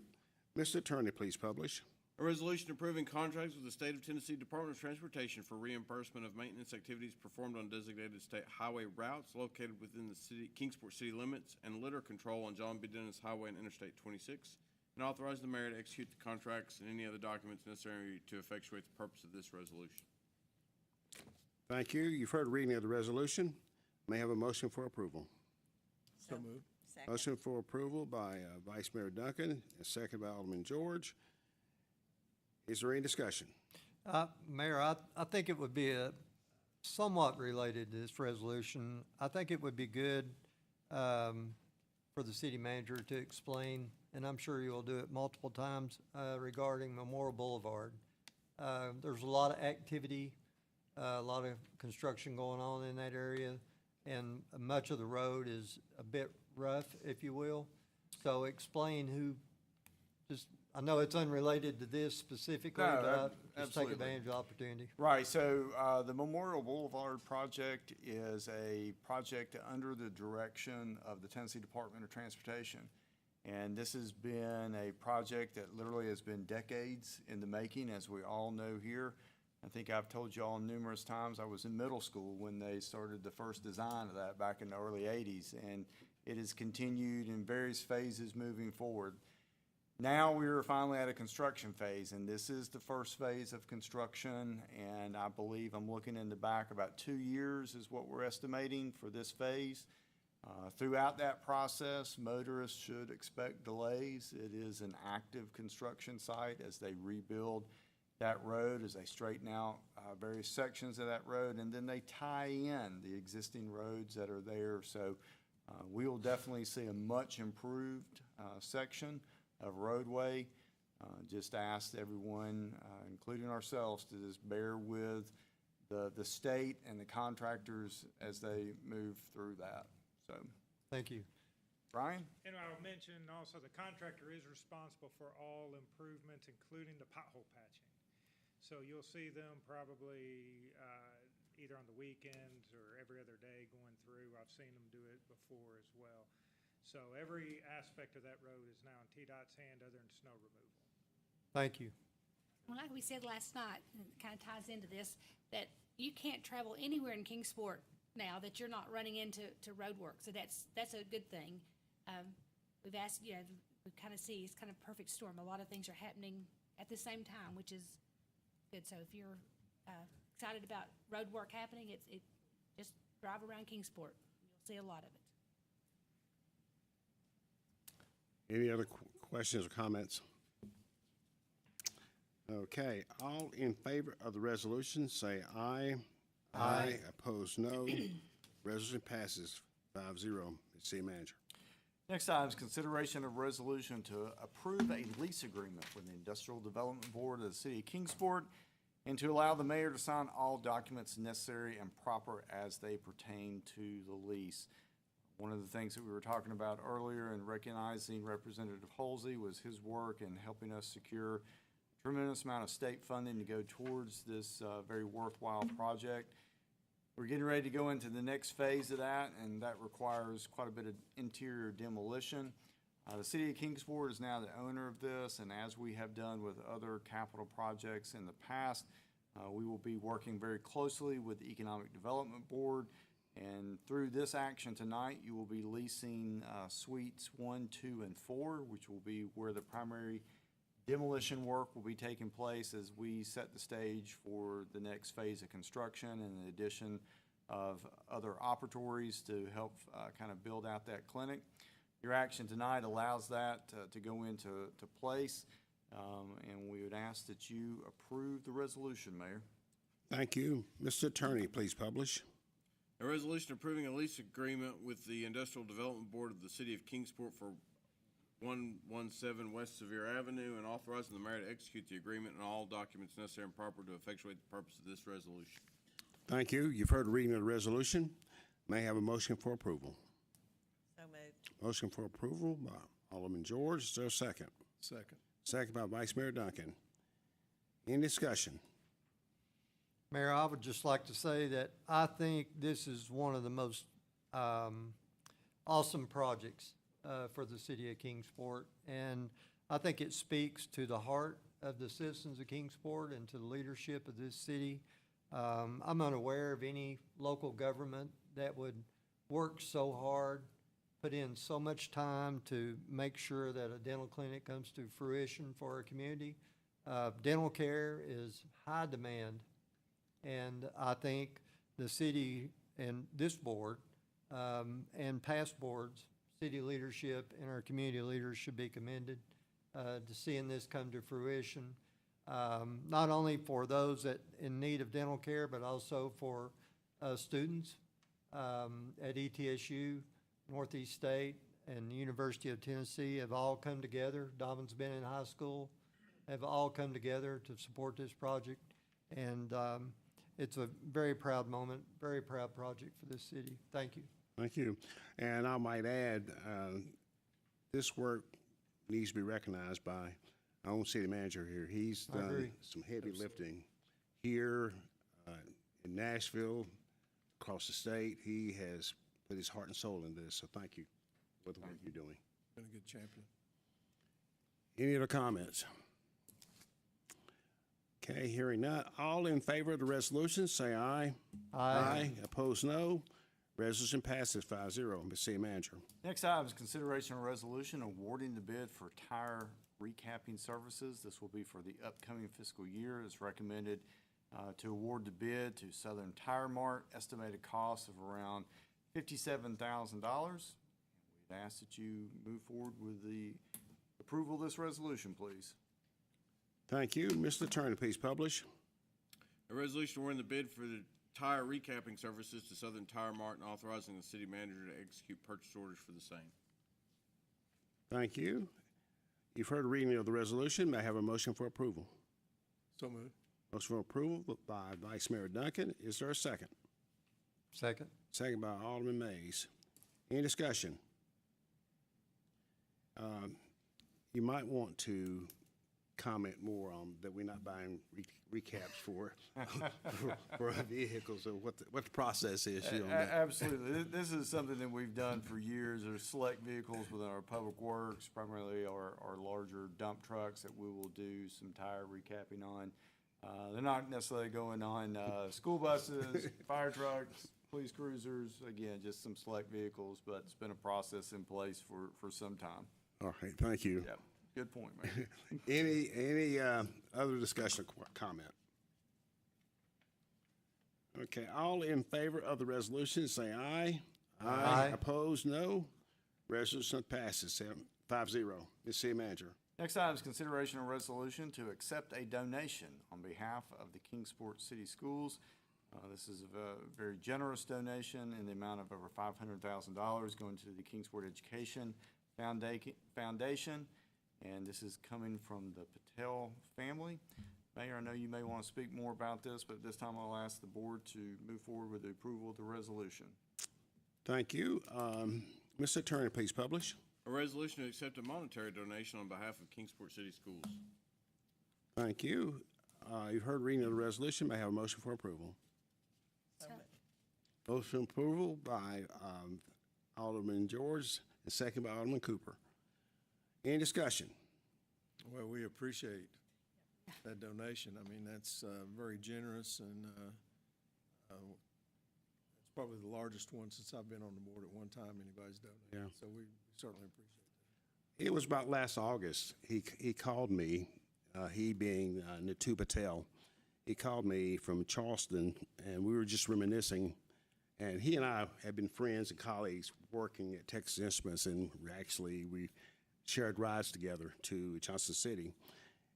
Mr. Attorney, please publish. A resolution approving contracts with the State of Tennessee Department of Transportation for reimbursement of maintenance activities performed on designated state highway routes located within the city, Kingsport city limits and litter control on John B. Dennis Highway and Interstate 26, and authorize the mayor to execute the contracts and any other documents necessary to effectuate the purpose of this resolution. Thank you. You've heard the reading of the resolution. May I have a motion for approval? So moved. Second. Motion for approval by Vice Mayor Duncan, and second by Alderman George. Is there any discussion? Mayor, I think it would be somewhat related to this resolution. I think it would be good for the city manager to explain, and I'm sure you'll do it multiple times, regarding Memorial Boulevard. There's a lot of activity, a lot of construction going on in that area, and much of the road is a bit rough, if you will. So explain I know it's unrelated to this specifically, No, but I'll just take absolutely. advantage of the opportunity. Right, so the Memorial Boulevard project is a project under the direction of the Tennessee Department of Transportation. And this has been a project that literally has been decades in the making, as we all know here. I think I've told you all numerous times, I was in middle school when they started the first design of that back in the early 80s. And it has continued in various phases moving forward. Now we are finally at a construction phase, and this is the first phase of construction, and I believe I'm looking in the back about 2 years is what we're estimating for this phase. Throughout that process, motorists should expect delays. It is an active construction site as they rebuild that road, as they straighten out various sections of that road, and then they tie in the existing roads that are there. So we will definitely see a much improved section of roadway. Just ask everyone, including ourselves, to just bear with the state and the contractors as they move through that. So, Thank you. Brian? And I'll mention also, the contractor is responsible for all improvements, including the pothole patching. So you'll see them probably either on the weekends or every other day going through. I've seen them do it before as well. So every aspect of that road is now in TDOT's hand other than snow removal. Thank you. Well, like we said last night, and it kind of ties into this, that you can't travel anywhere in Kingsport now that you're not running into road work. So that's a good thing. We've asked, we kind of see it's kind of perfect storm. A lot of things are happening at the same time, which is good. So if you're excited about road work happening, it just drive around Kingsport. You'll see a lot of it. Any other questions or comments? Okay, all in favor of the resolution, say aye. Aye. Opposed, no. Resolution passes 5-0. City Manager. Next item is consideration of resolution to approve a lease agreement with the Industrial Development Board of the City of Kingsport and to allow the mayor to sign all documents necessary and proper as they pertain to the lease. One of the things that we were talking about earlier and recognizing Representative Holsey was his work in helping us secure a tremendous amount of state funding to go towards this very worthwhile project. We're getting ready to go into the next phase of that, and that requires quite a bit of interior demolition. The City of Kingsport is now the owner of this, and as we have done with other capital projects in the past, we will be working very closely with the Economic Development Board. And through this action tonight, you will be leasing suites 1, 2, and 4, which will be where the primary demolition work will be taking place as we set the stage for the next phase of construction and the addition of other operatories to help kind of build out that clinic. Your action tonight allows that to go into place, and we would ask that you approve the resolution, Mayor. Thank you. Mr. Attorney, please publish. A resolution approving a lease agreement with the Industrial Development Board of the City of Kingsport for 117 West Sevier Avenue and authorizing the mayor to execute the agreement and all documents necessary and proper to effectuate the purpose of this resolution. Thank you. You've heard the reading of the resolution. May I have a motion for approval? So moved. Motion for approval by Alderman George. Is there a second? Second. Second by Vice Mayor Duncan. Any discussion? Mayor, I would just like to say that I think this is one of the most awesome projects for the city of Kingsport. And I think it speaks to the heart of the citizens of Kingsport and to the leadership of this city. I'm unaware of any local government that would work so hard, put in so much time to make sure that a dental clinic comes to fruition for our community. Dental care is high demand. And I think the city and this board and past boards, city leadership and our community leaders should be commended to seeing this come to fruition, not only for those that in need of dental care, but also for students at ETSU, Northeast State, and the University of Tennessee have all come together. Dobbins Bennett High School have all come together to support this project. And it's a very proud moment, very proud project for this city. Thank you. Thank you. And I might add, this work needs to be recognized by our own city manager here. He's done some heavy lifting here in Nashville, across the state. He has put his heart and soul into this, so thank you for the work you're doing. Been a good champion. Any other comments? Okay, hearing none. All in favor of the resolution, say aye. Aye. Opposed, no. Resolution passes 5-0. Ms. City Manager. Next item is consideration of resolution awarding the bid for tire recapping services. This will be for the upcoming fiscal year. It's recommended to award the bid to Southern Tire Mart, estimated cost of around $57,000. We'd ask that you move forward with the approval of this resolution, please. Thank you. Mr. Attorney, please publish. A resolution awarding the bid for the tire recapping services to Southern Tire Mart and authorizing the city manager to execute purchase orders for the same. Thank you. You've heard a reading of the resolution. May I have a motion for approval? So moved. Motion for approval by Vice Mayor Duncan. Is there a second? Second? Second by Alderman Mays. Any discussion? You might want to comment more on that we're not buying recaps for for our vehicles, or what the process is. On that. Absolutely. This is something that we've done for years. There's select vehicles within our public works, primarily our larger dump trucks, that we will do some tire recapping on. They're not necessarily going on school buses, fire trucks, police cruisers, again, just some select vehicles, but it's been a process in place for some time. All right, thank you. Yep, good point, Mayor. Any other discussion or comment? Okay, all in favor of the resolution, say aye. Aye. Opposed, no. Resolution passes 5-0. Ms. City Manager. Next item is consideration of resolution to accept a donation on behalf of the Kingsport City Schools. This is a very generous donation in the amount of over $500,000 going to the Kingsport Education Foundation, and this is coming from the Patel family. Mayor, I know you may want to speak more about this, but at this time I'll ask the board to move forward with the approval of the resolution. Thank you. Mr. Attorney, please publish. A resolution to accept a monetary donation on behalf of Kingsport City Schools. Thank you. You've heard reading of the resolution. May I have a motion for approval? Motion approval by Alderman George and second by Alderman Cooper. Any discussion? Well, we appreciate that donation. I mean, that's very generous, and it's probably the largest one since I've been on the board at one time anybody's donated. Yeah. So we certainly appreciate that. It was about last August. He called me, he being Natu Patel. He called me from Charleston, and we were just reminiscing. And he and I have been friends and colleagues working at Texas Instruments, and we shared rides together to Johnson City.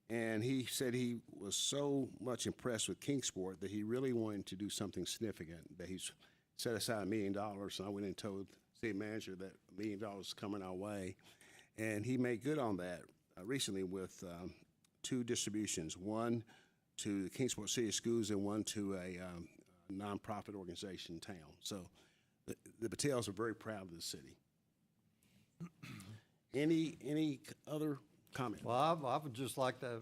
And he said he was so much impressed with Kingsport that he really wanted to do something significant, that he's set aside $1 million. And I went and told the city manager that $1 million is coming our way. And he made good on that recently with 2 distributions, one to the Kingsport City Schools and one to a nonprofit organization in town. So the Patels are very proud of the city. Any other comment? Well, I would just like to,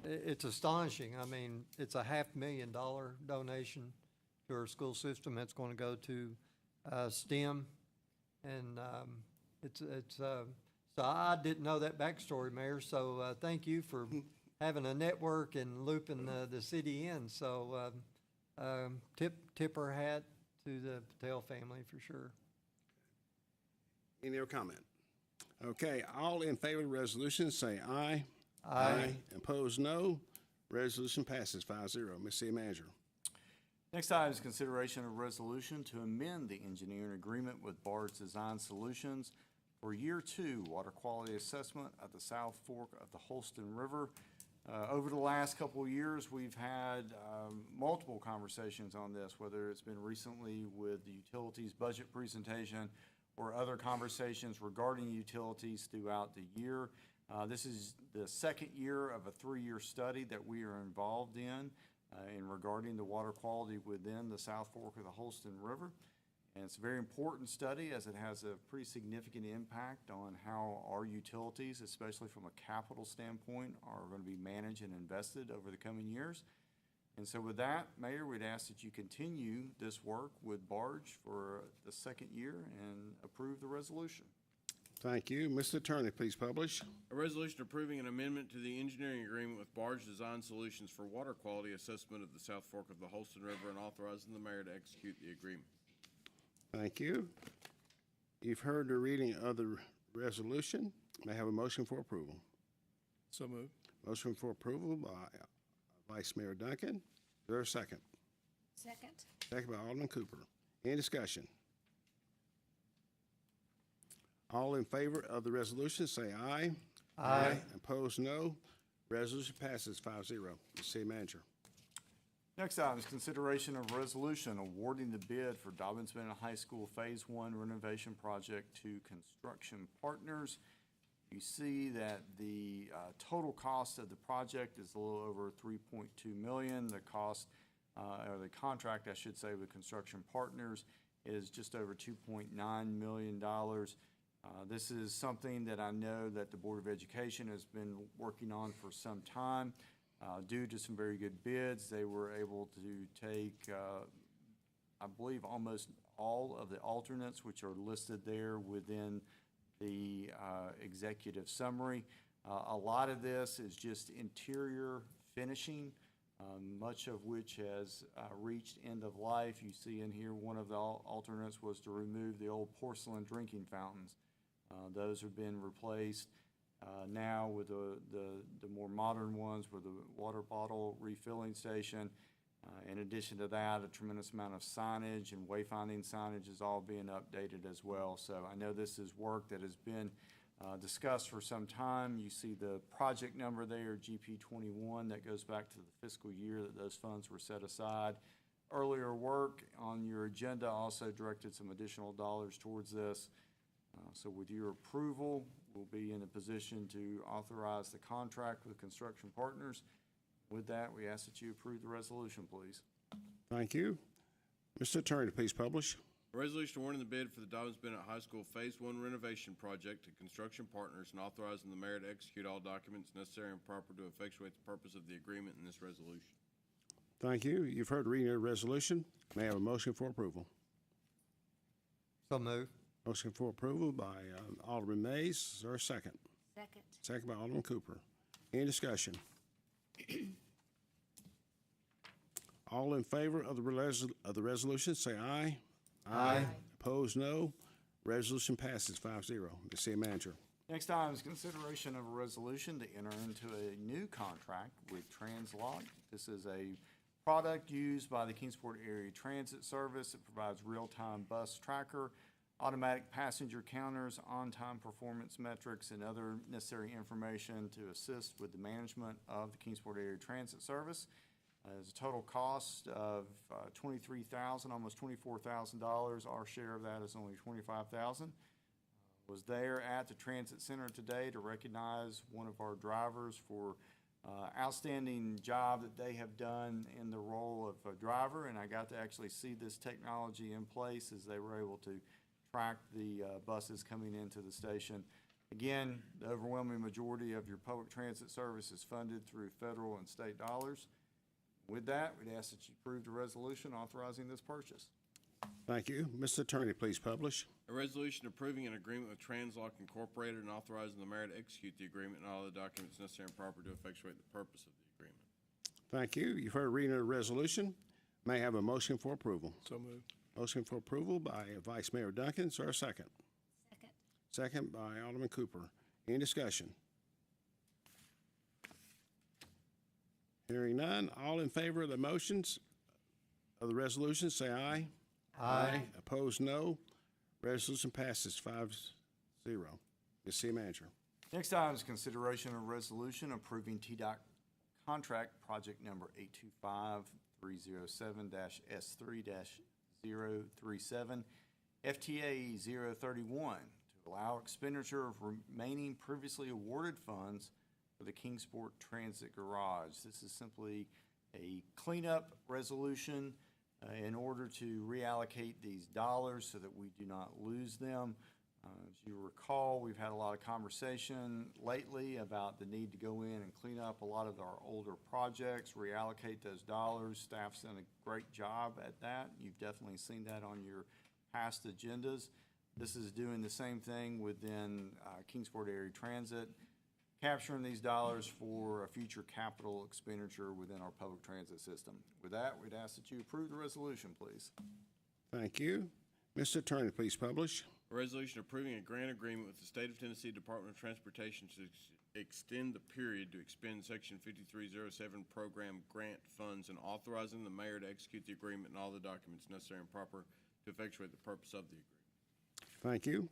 it's astonishing. I mean, it's a $500,000 donation to our school system that's going to go to STEM. And so I didn't know that backstory, Mayor. So thank you for having a network and looping the city in. So tip our hat to the Patel family for sure. Any other comment? Okay, all in favor of the resolution, say aye. Aye. Opposed, no. Resolution passes 5-0. Ms. City Manager. Next item is consideration of resolution to amend the engineering agreement with Bards Design Solutions for Year 2 water quality assessment at the South Fork of the Holston River. Over the last couple of years, we've had multiple conversations on this, whether it's been recently with the utilities budget presentation or other conversations regarding utilities throughout the year. This is the second year of a 3-year study that we are involved in regarding the water quality within the South Fork of the Holston River. And it's a very important study as it has a pretty significant impact on how our utilities, especially from a capital standpoint, are going to be managed and invested over the coming years. And so with that, Mayor, we'd ask that you continue this work with Barge for the second year and approve the resolution. Thank you. Mr. Attorney, please publish. A resolution approving an amendment to the engineering agreement with Barge Design Solutions for water quality assessment of the South Fork of the Holston River and authorizing the mayor to execute the agreement. Thank you. You've heard the reading of the resolution. May I have a motion for approval? So moved. Motion for approval by Vice Mayor Duncan. Is there a second? Second. Second by Alderman Cooper. Any discussion? All in favor of the resolution, say aye. Aye. Opposed, no. Resolution passes 5-0. City Manager. Next item is consideration of resolution awarding the bid for Dobbins Bennett High School Phase One renovation project to Construction Partners. You see that the total cost of the project is a little over $3.2 million. The cost, or the contract, I should say, with Construction Partners is just over $2.9 million. This is something that I know that the Board of Education has been working on for some time. Due to some very good bids, they were able to take, I believe, almost all of the alternates which are listed there within the executive summary. A lot of this is just interior finishing, much of which has reached end of life. You see in here one of the alternates was to remove the old porcelain drinking fountains. Those have been replaced now with the more modern ones with the water bottle refilling station. In addition to that, a tremendous amount of signage and wayfinding signage is all being updated as well. So I know this is work that has been discussed for some time. You see the project number there, GP21, that goes back to the fiscal year that those funds were set aside. Earlier work on your agenda also directed some additional dollars towards this. So with your approval, we'll be in a position to authorize the contract with Construction Partners. With that, we ask that you approve the resolution, please. Thank you. Mr. Attorney, please publish. A resolution awarding the bid for the Dobbins Bennett High School Phase One renovation project to Construction Partners and authorizing the mayor to execute all documents necessary and proper to effectuate the purpose of the agreement in this resolution. Thank you. You've heard the reading of the resolution. May I have a motion for approval? So moved. Motion for approval by Alderman Mays. Is there a second? Second. Second by Alderman Cooper. Any discussion? All in favor of the resolution, say aye. Aye. Opposed, no. Resolution passes 5-0. The city manager. Next item is consideration of a resolution to enter into a new contract with Translog. This is a product used by the Kingsport Area Transit Service. It provides real-time bus tracker, automatic passenger counters, on-time performance metrics, and other necessary information to assist with the management of the Kingsport Area Transit Service. There's a total cost of $23,000, almost $24,000. Our share of that is only $25,000. Was there at the transit center today to recognize one of our drivers for outstanding job that they have done in the role of a driver, and I got to actually see this technology in place as they were able to track the buses coming into the station. Again, the overwhelming majority of your public transit service is funded through federal and state dollars. With that, we'd ask that you approve the resolution authorizing this purchase. Thank you. Mr. Attorney, please publish. A resolution approving an agreement with Translock Incorporated and authorizing the mayor to execute the agreement and all the documents necessary and proper to effectuate the purpose of the agreement. Thank you. You've heard a reading of the resolution. May I have a motion for approval? So moved. Motion for approval by Vice Mayor Duncan. Is there a second? Second. Second by Alderman Cooper. Any discussion? Hearing none. All in favor of the motions of the resolution, say aye. Aye. Opposed, no. Resolution passes 5-0. The city manager. Next item is consideration of a resolution approving TDOT contract project number 825307-S3-037, FTA 031, to allow expenditure of remaining previously awarded funds for the Kingsport Transit Garage. This is simply a cleanup resolution in order to reallocate these dollars so that we do not lose them. As you recall, we've had a lot of conversation lately about the need to go in and clean up a lot of our older projects, reallocate those dollars. Staff's done a great job at that. You've definitely seen that on your past agendas. This is doing the same thing within Kingsport Area Transit, capturing these dollars for a future capital expenditure within our public transit system. With that, we'd ask that you approve the resolution, please. Thank you. Mr. Attorney, please publish. A resolution approving a grant agreement with the State of Tennessee Department of Transportation to extend the period to expend Section 5307 program grant funds and authorizing the mayor to execute the agreement and all the documents necessary and proper to effectuate the purpose of the agreement. Thank you.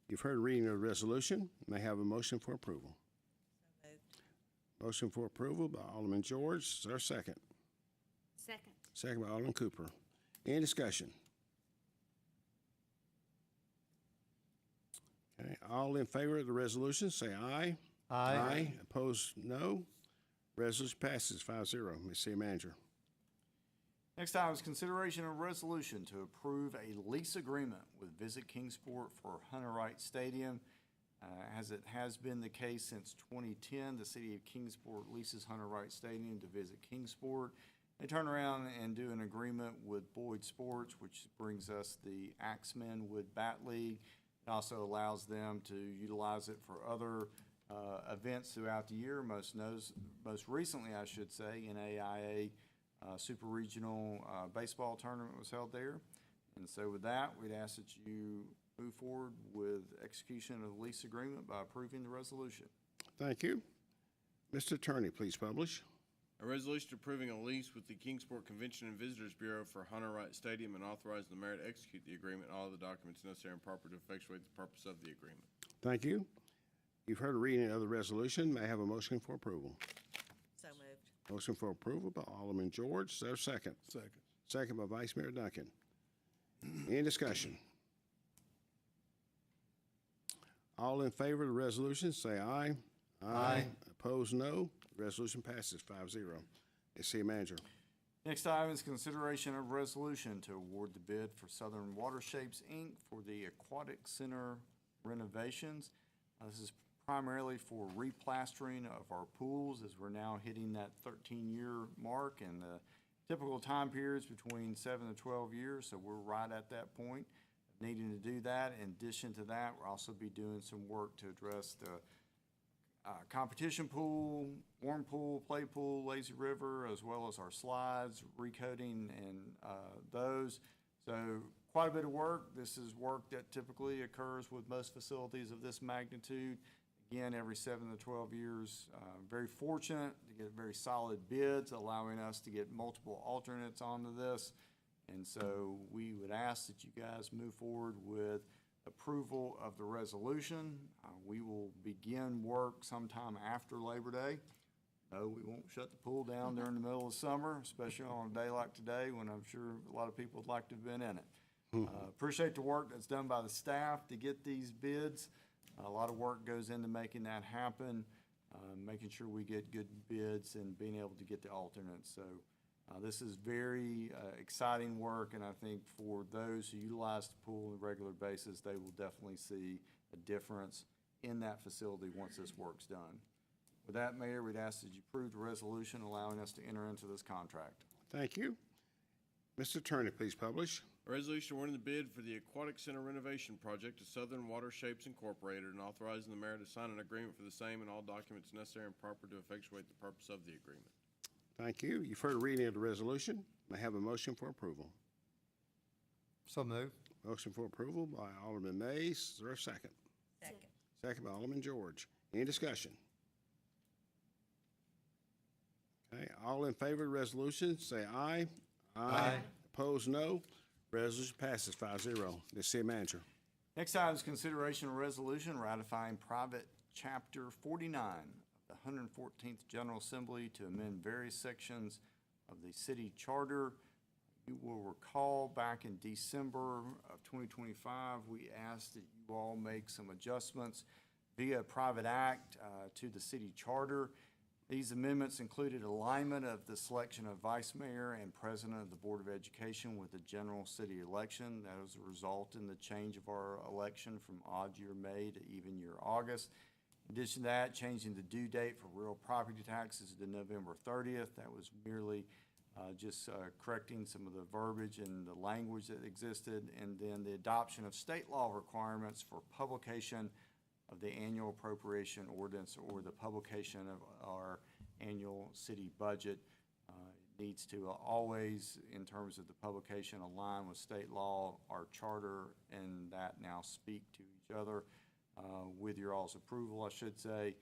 You've heard the reading of the resolution. May I have a motion for approval? So moved. Motion for approval by Alderman George. Is there a second? Second. Second by Alderman Cooper. Any discussion? Okay, all in favor of the resolution, say aye. Aye. Opposed, no. Resolution passes 5-0. Ms. City Manager. Next item is consideration of resolution to approve a lease agreement with Visit Kingsport for Hunter Wright Stadium. As it has been the case since 2010, the city of Kingsport leases Hunter Wright Stadium to Visit Kingsport. They turn around and do an agreement with Boyd Sports, which brings us the Axemen Wood Bat League. It also allows them to utilize it for other events throughout the year. Most recently, I should say, NAIA Super Regional Baseball Tournament was held there. And so with that, we'd ask that you move forward with execution of the lease agreement by approving the resolution. Thank you. Mr. Attorney, please publish. A resolution approving a lease with the Kingsport Convention and Visitors Bureau for Hunter Wright Stadium and authorizing the mayor to execute the agreement and all the documents necessary and proper to effectuate the purpose of the agreement. Thank you. You've heard a reading of the resolution. May I have a motion for approval? So moved. Motion for approval by Alderman George. Is there a second? Second. Second by Vice Mayor Duncan. Any discussion? All in favor of the resolution, say aye. Aye. Opposed, no. Resolution passes 5-0. Ms. City Manager. Next item is consideration of resolution to award the bid for Southern Water Shapes, Inc. for the Aquatic Center renovations. This is primarily for replastering of our pools as we're now hitting that 13-year mark, and the typical time period is between 7 to 12 years, so we're right at that point of needing to do that. In addition to that, we'll also be doing some work to address the competition pool, warm pool, play pool, lazy river, as well as our slides, recoating and those. So quite a bit of work. This is work that typically occurs with most facilities of this magnitude. Again, every 7 to 12 years. Very fortunate to get very solid bids, allowing us to get multiple alternates onto this. And so we would ask that you guys move forward with approval of the resolution. We will begin work sometime after Labor Day. No, we won't shut the pool down during the middle of summer, especially on a day like today when I'm sure a lot of people would like to have been in it. Appreciate the work that's done by the staff to get these bids. A lot of work goes into making that happen, making sure we get good bids and being able to get the alternates. So this is very exciting work, and I think for those who utilize the pool on a regular basis, they will definitely see a difference in that facility once this work's done. With that, Mayor, we'd ask that you approve the resolution allowing us to enter into this contract. Thank you. Mr. Attorney, please publish. A resolution awarding the bid for the Aquatic Center renovation project to Southern Water Shapes Incorporated and authorizing the mayor to sign an agreement for the same and all documents necessary and proper to effectuate the purpose of the agreement. Thank you. You've heard a reading of the resolution. May I have a motion for approval? So moved. Motion for approval by Alderman Mays. Is there a second? Second. Second by Alderman George. Any discussion? Okay, all in favor of the resolution, say aye. Aye. Opposed, no. Resolution passes 5-0. Ms. City Manager. Next item is consideration of resolution ratifying private chapter 49 of the 114th General Assembly to amend various sections of the city charter. You will recall back in December of 2025, we asked that you all make some adjustments via private act to the city charter. These amendments included alignment of the selection of vice mayor and president of the Board of Education with the general city election. That was a result in the change of our election from odd year May to even year August. In addition to that, changing the due date for real property taxes to November 30th. That was merely just correcting some of the verbiage and the language that existed. And then the adoption of state law requirements for publication of the annual appropriation ordinance or the publication of our annual city budget. Needs to always, in terms of the publication, align with state law, our charter, and that now speak to each other. With your all's approval, I should say.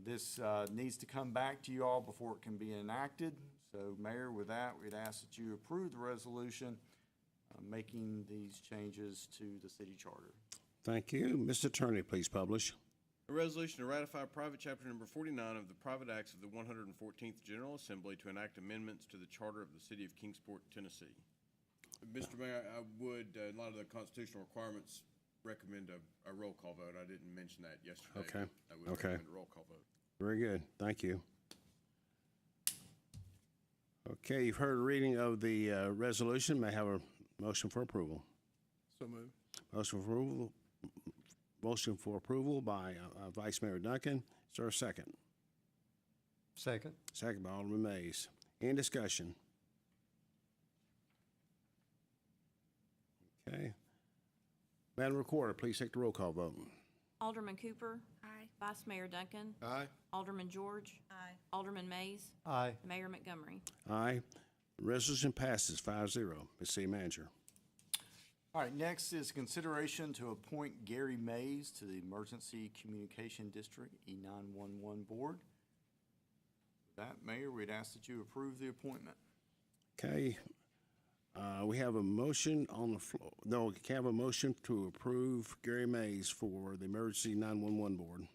This needs to come back to you all before it can be enacted. So, Mayor, with that, we'd ask that you approve the resolution making these changes to the city charter. Thank you. Mr. Attorney, please publish. A resolution to ratify private chapter number 49 of the Private Acts of the 114th General Assembly to enact amendments to the charter of the city of Kingsport, Tennessee. Mr. Mayor, I would, in light of the constitutional requirements, recommend a roll call vote. I didn't mention that yesterday. Okay. I would Okay. recommend a roll call vote. Very good. Thank you. Okay, you've heard a reading of the resolution. May I have a motion for approval? So moved. Motion for approval by Vice Mayor Duncan. Is there a second? Second. Second by Alderman Mays. Any discussion? Okay. Madam Recorder, please take the roll call vote. Alderman Cooper. Aye. Vice Mayor Duncan. Aye. Alderman George. Aye. Alderman Mays. Aye. Mayor Montgomery. Aye. Resolution passes 5-0. Ms. City Manager. All right, next is consideration to appoint Gary Mays to the Emergency Communication District E911 Board. With that, Mayor, we'd ask that you approve the appointment. Okay. We have a motion on the floor. No, we can have a motion to approve Gary Mays for the Emergency 911 Board.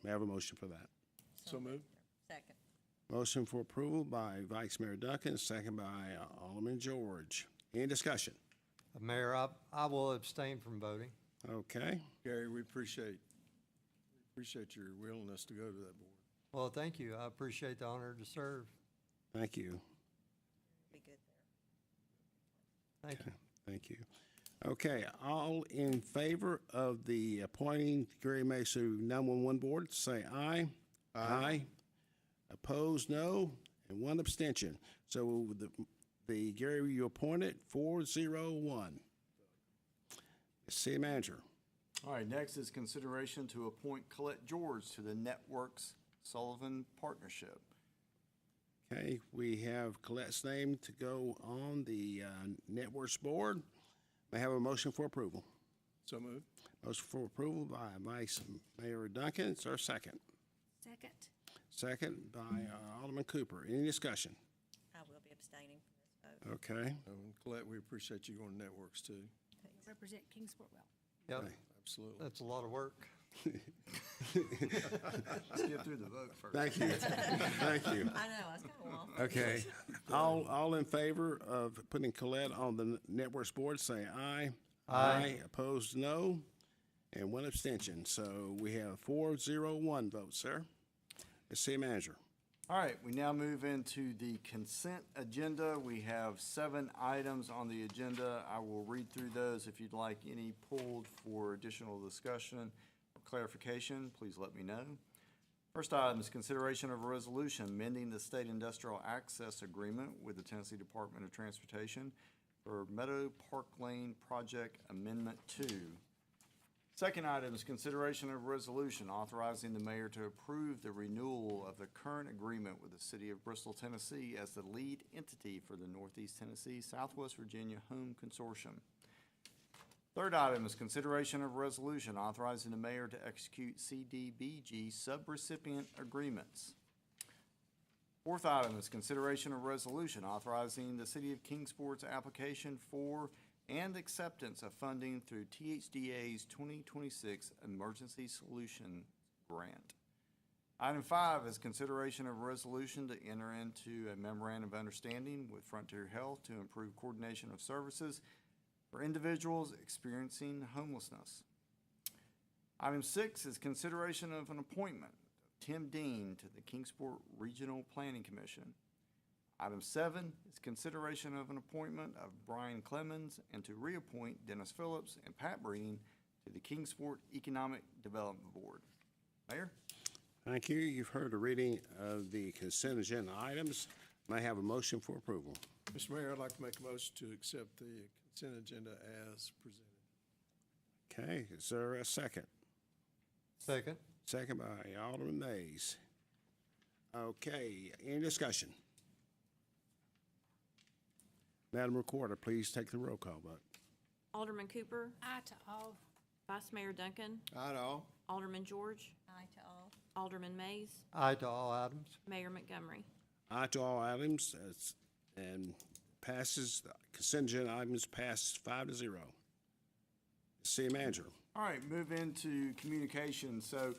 May I have a motion for that? So moved. Second. Motion for approval by Vice Mayor Duncan, second by Alderman George. Any discussion? Mayor, I will abstain from voting. Okay. Gary, we appreciate your willingness to go to that board. Well, thank you. I appreciate the honor to serve. Thank you. Be good there. Thank you. Thank you. Okay, all in favor of the appointing Gary Mays to 911 Board, say aye. Aye. Opposed, no, and one abstention. So the Gary, you appointed 401. City Manager. All right, next is consideration to appoint Colette George to the Networks Sullivan Partnership. Okay, we have Colette's name to go on the Networks Board. May I have a motion for approval? So moved. Motion for approval by Vice Mayor Duncan. Is there a second? Second. Second by Alderman Cooper. Any discussion? I will be abstaining from this vote. Okay. Colette, we appreciate you going to networks too. Represent Kingsport well. Yep, Okay. Absolutely. that's a lot of work. Let's get through the vote first. Thank you. Thank you. I know, I was kind of waffling. Okay. All in favor of putting Colette on the Networks Board, say aye. Aye. Opposed, no, and one abstention. So we have 401 votes, sir. Ms. City Manager. All right, we now move into the consent agenda. We have 7 items on the agenda. I will read through those. If you'd like any pulled for additional discussion or clarification, please let me know. First item is consideration of a resolution amending the State Industrial Access Agreement with the Tennessee Department of Transportation for Meadow Park Lane Project Amendment 2. Second item is consideration of a resolution authorizing the mayor to approve the renewal of the current agreement with the city of Bristol, Tennessee as the lead entity for the Northeast Tennessee Southwest Virginia Home Consortium. Third item is consideration of a resolution authorizing the mayor to execute CDBG subrecipient agreements. Fourth item is consideration of a resolution authorizing the city of Kingsport's application for and acceptance of funding through THDA's 2026 Emergency Solution Grant. Item 5 is consideration of a resolution to enter into a memorandum of understanding with Frontier Health to improve coordination of services for individuals experiencing homelessness. Item 6 is consideration of an appointment of Tim Dean to the Kingsport Regional Planning Commission. Item 7 is consideration of an appointment of Brian Clemens and to reappoint Dennis Phillips and Pat Breeding to the Kingsport Economic Development Board. Mayor? Thank you. You've heard a reading of the consent agenda items. May I have a motion for approval? Mr. Mayor, I'd like to make a motion to accept the consent agenda as presented. Okay, is there a second? Second. Second by Alderman Mays. Okay, any discussion? Madam Recorder, please take the roll call vote. Alderman Cooper. Aye to all. Vice Mayor Duncan. Aye to all. Alderman George. Aye to all. Alderman Mays. Aye to all items. Mayor Montgomery. Aye to all items, and passes, consent agenda items pass 5-0. City Manager. All right, move into communications. So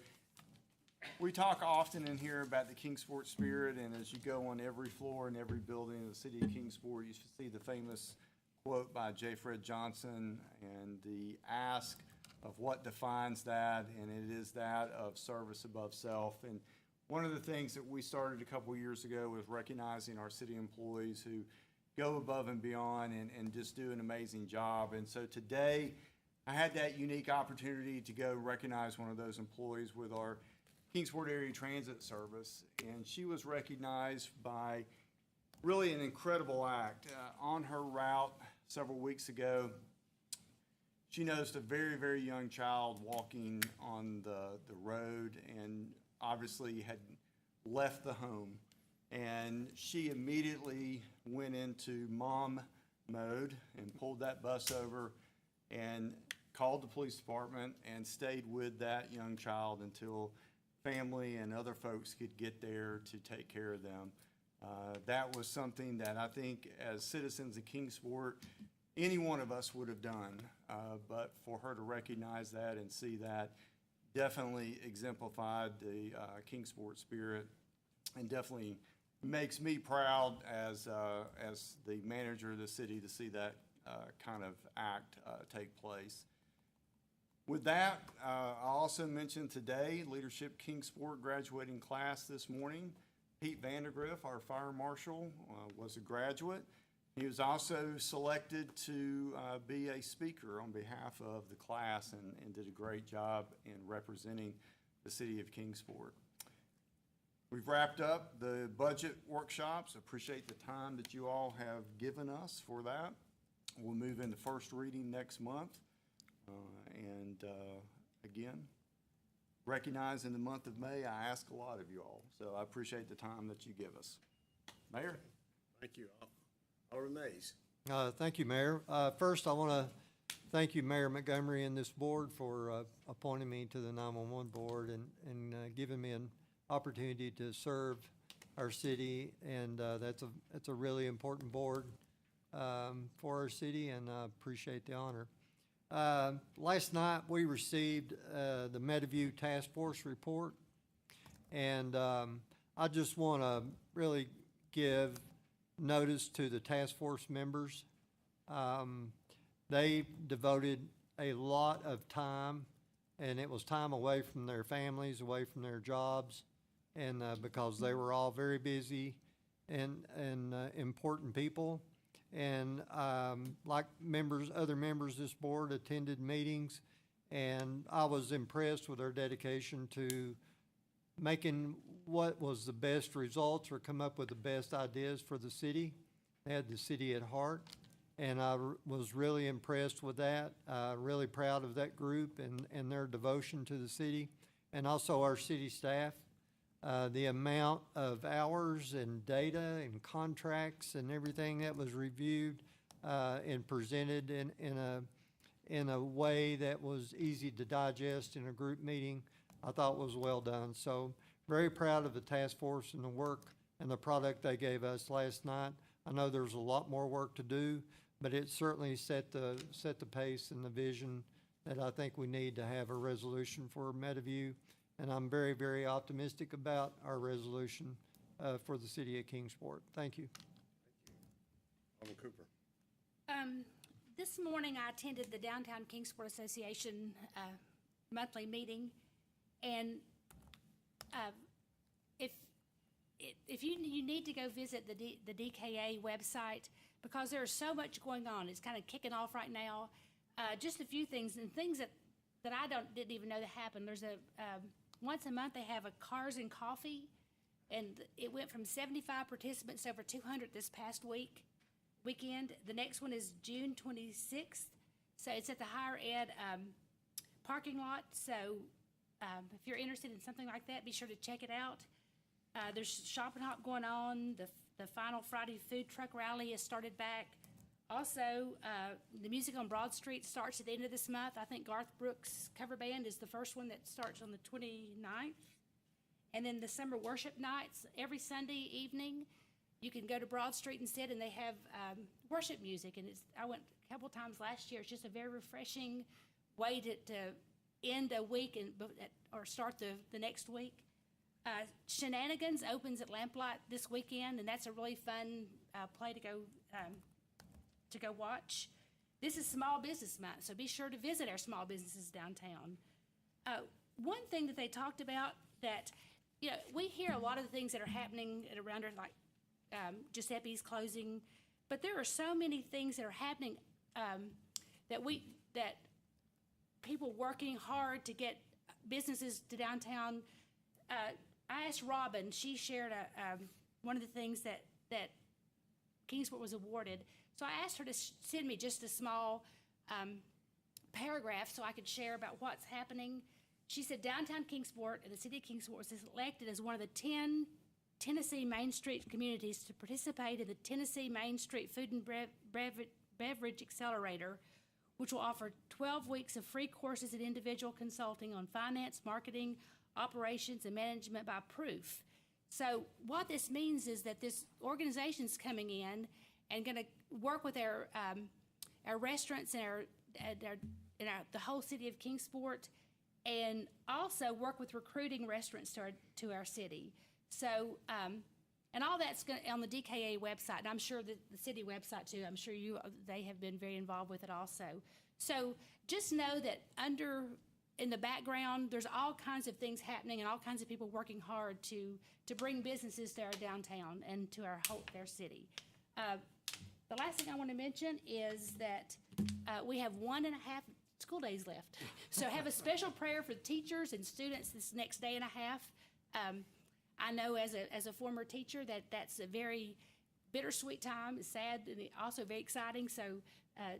we talk often in here about the Kingsport spirit, and as you go on every floor in every building in the city of Kingsport, you see the famous quote by J. Fred Johnson and the ask of what defines that, and it is that of service above self. And one of the things that we started a couple years ago was recognizing our city employees who go above and beyond and just do an amazing job. And so today, I had that unique opportunity to go recognize one of those employees with our Kingsport Area Transit Service, and she was recognized by really an incredible act. On her route several weeks ago, she noticed a very, very young child walking on the road and obviously had left the home. And she immediately went into mom mode and pulled that bus over and called the police department and stayed with that young child until family and other folks could get there to take care of them. That was something that I think as citizens of Kingsport, any one of us would have done. But for her to recognize that and see that definitely exemplified the Kingsport spirit, and definitely makes me proud as the manager of the city to see that kind of act take place. With that, I also mentioned today, Leadership Kingsport graduating class this morning. Pete Vandergriff, our fire marshal, was a graduate. He was also selected to be a speaker on behalf of the class and did a great job in representing the city of Kingsport. We've wrapped up the budget workshops. Appreciate the time that you all have given us for that. We'll move into first reading next month. Again, recognize in the month of May, I ask a lot of you all. So I appreciate the time that you give us. Mayor? Thank you. Alderman Mays. Thank you, Mayor. First, I want to thank you, Mayor Montgomery, and this board for appointing me to the 911 board and giving me an opportunity to serve our city. And that's a really important board for our city, and I appreciate the honor. Last night, we received the MetaView Task Force report, and I just want to really give notice to the task force members. They devoted a lot of time, and it was time away from their families, away from their jobs, and because they were all very busy and important people. And like other members of this board attended meetings, and I was impressed with their dedication to making what was the best results or come up with the best ideas for the city. They had the city at heart, and I was really impressed with that. Really proud of that group and their devotion to the city, and also our city staff. The amount of hours and data and contracts and everything that was reviewed and presented in a way that was easy to digest in a group meeting, I thought was well done. So very proud of the task force and the work and the product they gave us last night. I know there's a lot more work to do, but it certainly set the pace and the vision that I think we need to have a resolution for MetaView. And I'm very, very optimistic about our resolution for the city of Kingsport. Thank you. Alderman Cooper. This morning, I attended the Downtown Kingsport Association monthly meeting, and if you need to go visit the DKA website, because there's so much going on. It's kind of kicking off right now. Just a few things, and things that I didn't even know that happened. There's once a month they have a Cars and Coffee, and it went from 75 participants to over 200 this past weekend. The next one is June 26th, so it's at the higher ed parking lot. So if you're interested in something like that, be sure to check it out. There's Shop and Hop going on. The final Friday food truck rally has started back. Also, the music on Broad Street starts at the end of this month. I think Garth Brooks' cover band is the first one that starts on the 29th. And then the summer worship nights, every Sunday evening, you can go to Broad Street instead, and they have worship music. And I went a couple times last year. It's just a very refreshing way to end a week or start the next week. Shenanigans opens at Lamplight this weekend, and that's a really fun play to go watch. This is Small Business Month, so be sure to visit our small businesses downtown. One thing that they talked about that, we hear a lot of the things that are happening around us, like Giuseppe's closing, but there are so many things that are happening that people working hard to get businesses to downtown. I asked Robin, she shared one of the things that Kingsport was awarded. So I asked her to send me just a small paragraph so I could share about what's happening. She said downtown Kingsport and the city of Kingsport was selected as one of the 10 Tennessee Main Street communities to participate in the Tennessee Main Street Food and Beverage Accelerator, which will offer 12 weeks of free courses and individual consulting on finance, marketing, operations, and management by Proof. So what this means is that this organization's coming in and going to work with our restaurants and the whole city of Kingsport, and also work with recruiting restaurants to our city. So, and all that's on the DKA website, and I'm sure the city website too. I'm sure they have been very involved with it also. So just know that in the background, there's all kinds of things happening and all kinds of people working hard to bring businesses to our downtown and to their city. The last thing I want to mention is that we have 1.5 school days left. So have a special prayer for the teachers and students this next day and a half. I know as a former teacher that's a very bittersweet time. It's sad and also very exciting. So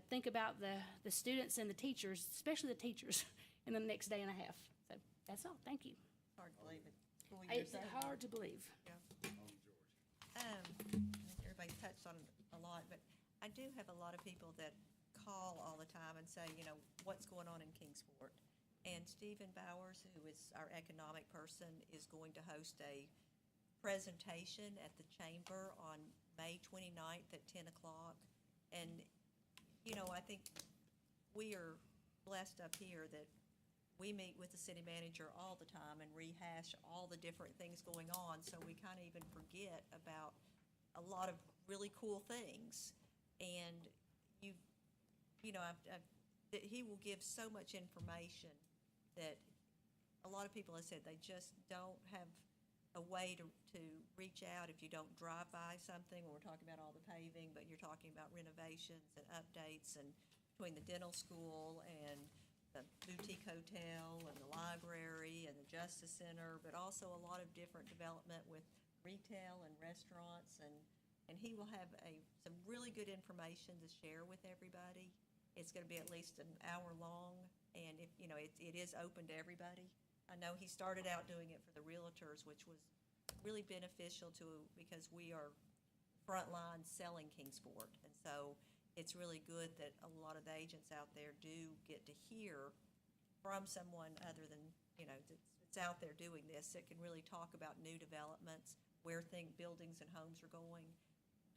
think about the students and the teachers, especially the teachers, in the next day and a half. So that's all. Thank you. Hard to believe it. It's hard to believe. Everybody touched on a lot, but I do have a lot of people that call all the time and say, what's going on in Kingsport? And Stephen Bowers, who is our economic person, is going to host a presentation at the Chamber on May 29th at 10 o'clock. And, I think we are blessed up here that we meet with the city manager all the time and rehash all the different things going on, so we kind of even forget about a lot of really cool things. And that he will give so much information that a lot of people have said they just don't have a way to reach out if you don't drive by something. When we're talking about all the paving, but you're talking about renovations and updates, and between the dental school and the boutique hotel and the library and the Justice Center, but also a lot of different development with retail and restaurants, and he will have some really good information to share with everybody. It's going to be at least an hour long, and it is open to everybody. I know he started out doing it for the realtors, which was really beneficial because we are frontline selling Kingsport, and so it's really good that a lot of the agents out there do get to hear from someone other than, that's out there doing this, that can really talk about new developments, where buildings and homes are going.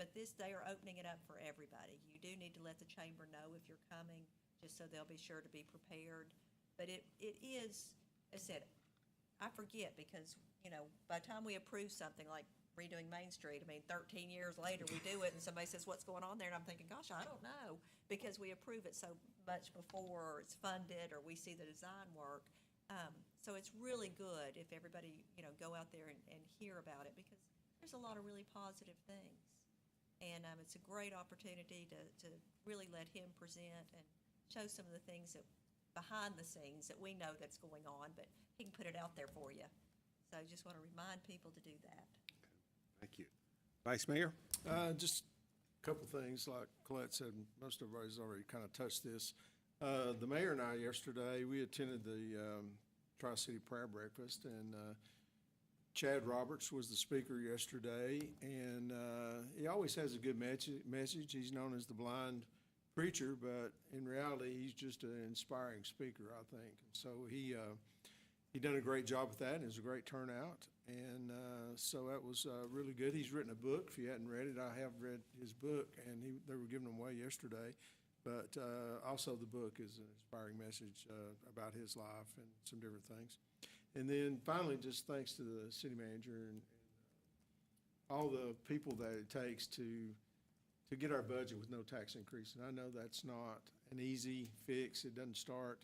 But they are opening it up for everybody. You do need to let the chamber know if you're coming, just so they'll be sure to be prepared. But it is, as I said, I forget because, by the time we approve something like redoing Main Street, 13 years later we do it and somebody says, what's going on there? And I'm thinking, gosh, I don't know, because we approve it so much before, or it's funded, or we see the design work. So it's really good if everybody, go out there and hear about it, because there's a lot of really positive things. And it's a great opportunity to really let him present and show some of the things that behind the scenes that we know that's going on, but he can put it out there for you. So I just want to remind people to do that. Thank you. Vice Mayor? Just a couple things, like Colette said, most everybody's already kind of touched this. The mayor and I yesterday, we attended the Tri-City Prayer Breakfast, and Chad Roberts was the speaker yesterday, and he always has a good message. He's known as the blind preacher, but in reality, he's just an inspiring speaker, I think. So he done a great job with that, and it was a great turnout, and so that was really good. He's written a book. If you hadn't read it, I have read his book, and they were giving them away yesterday. But also the book is an inspiring message about his life and some different things. And then finally, just thanks to the city manager and all the people that it takes to get our budget with no tax increase. And I know that's not an easy fix. It doesn't start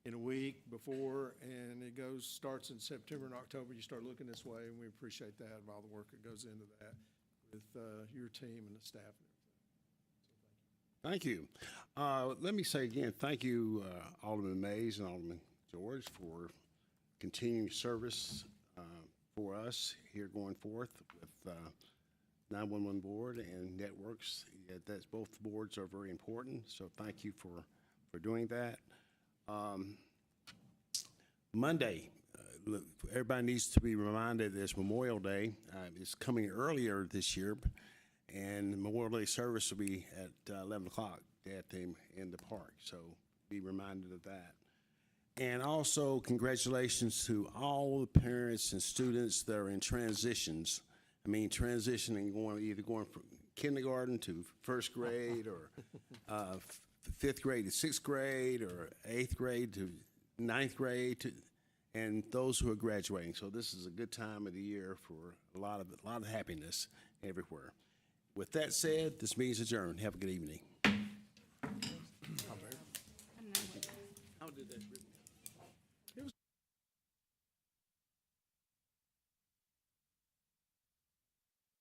in a week before, and it starts in September and October. You start looking this way, and we appreciate that and all the work that goes into that with your team and the staff and everything. Thank you. Let me say again, thank you, Alderman Mays and Alderman George, for continuing service for us here going forth with 911 Board and networks. Yeah, that's, both boards are very important, so thank you for doing that. Monday, look, everybody needs to be reminded that it's Memorial Day. It's coming earlier this year, and Memorial Day service will be at 11 o'clock in the park, so be reminded of that. And also, congratulations to all the parents and students that are in transitions. I mean, transitioning, either going from kindergarten to first grade, or fifth grade to sixth grade, or eighth grade to ninth grade, and those who are graduating. So this is a good time of the year for a lot of happiness everywhere. With that said, this meeting is adjourned. Have a good evening. How did that really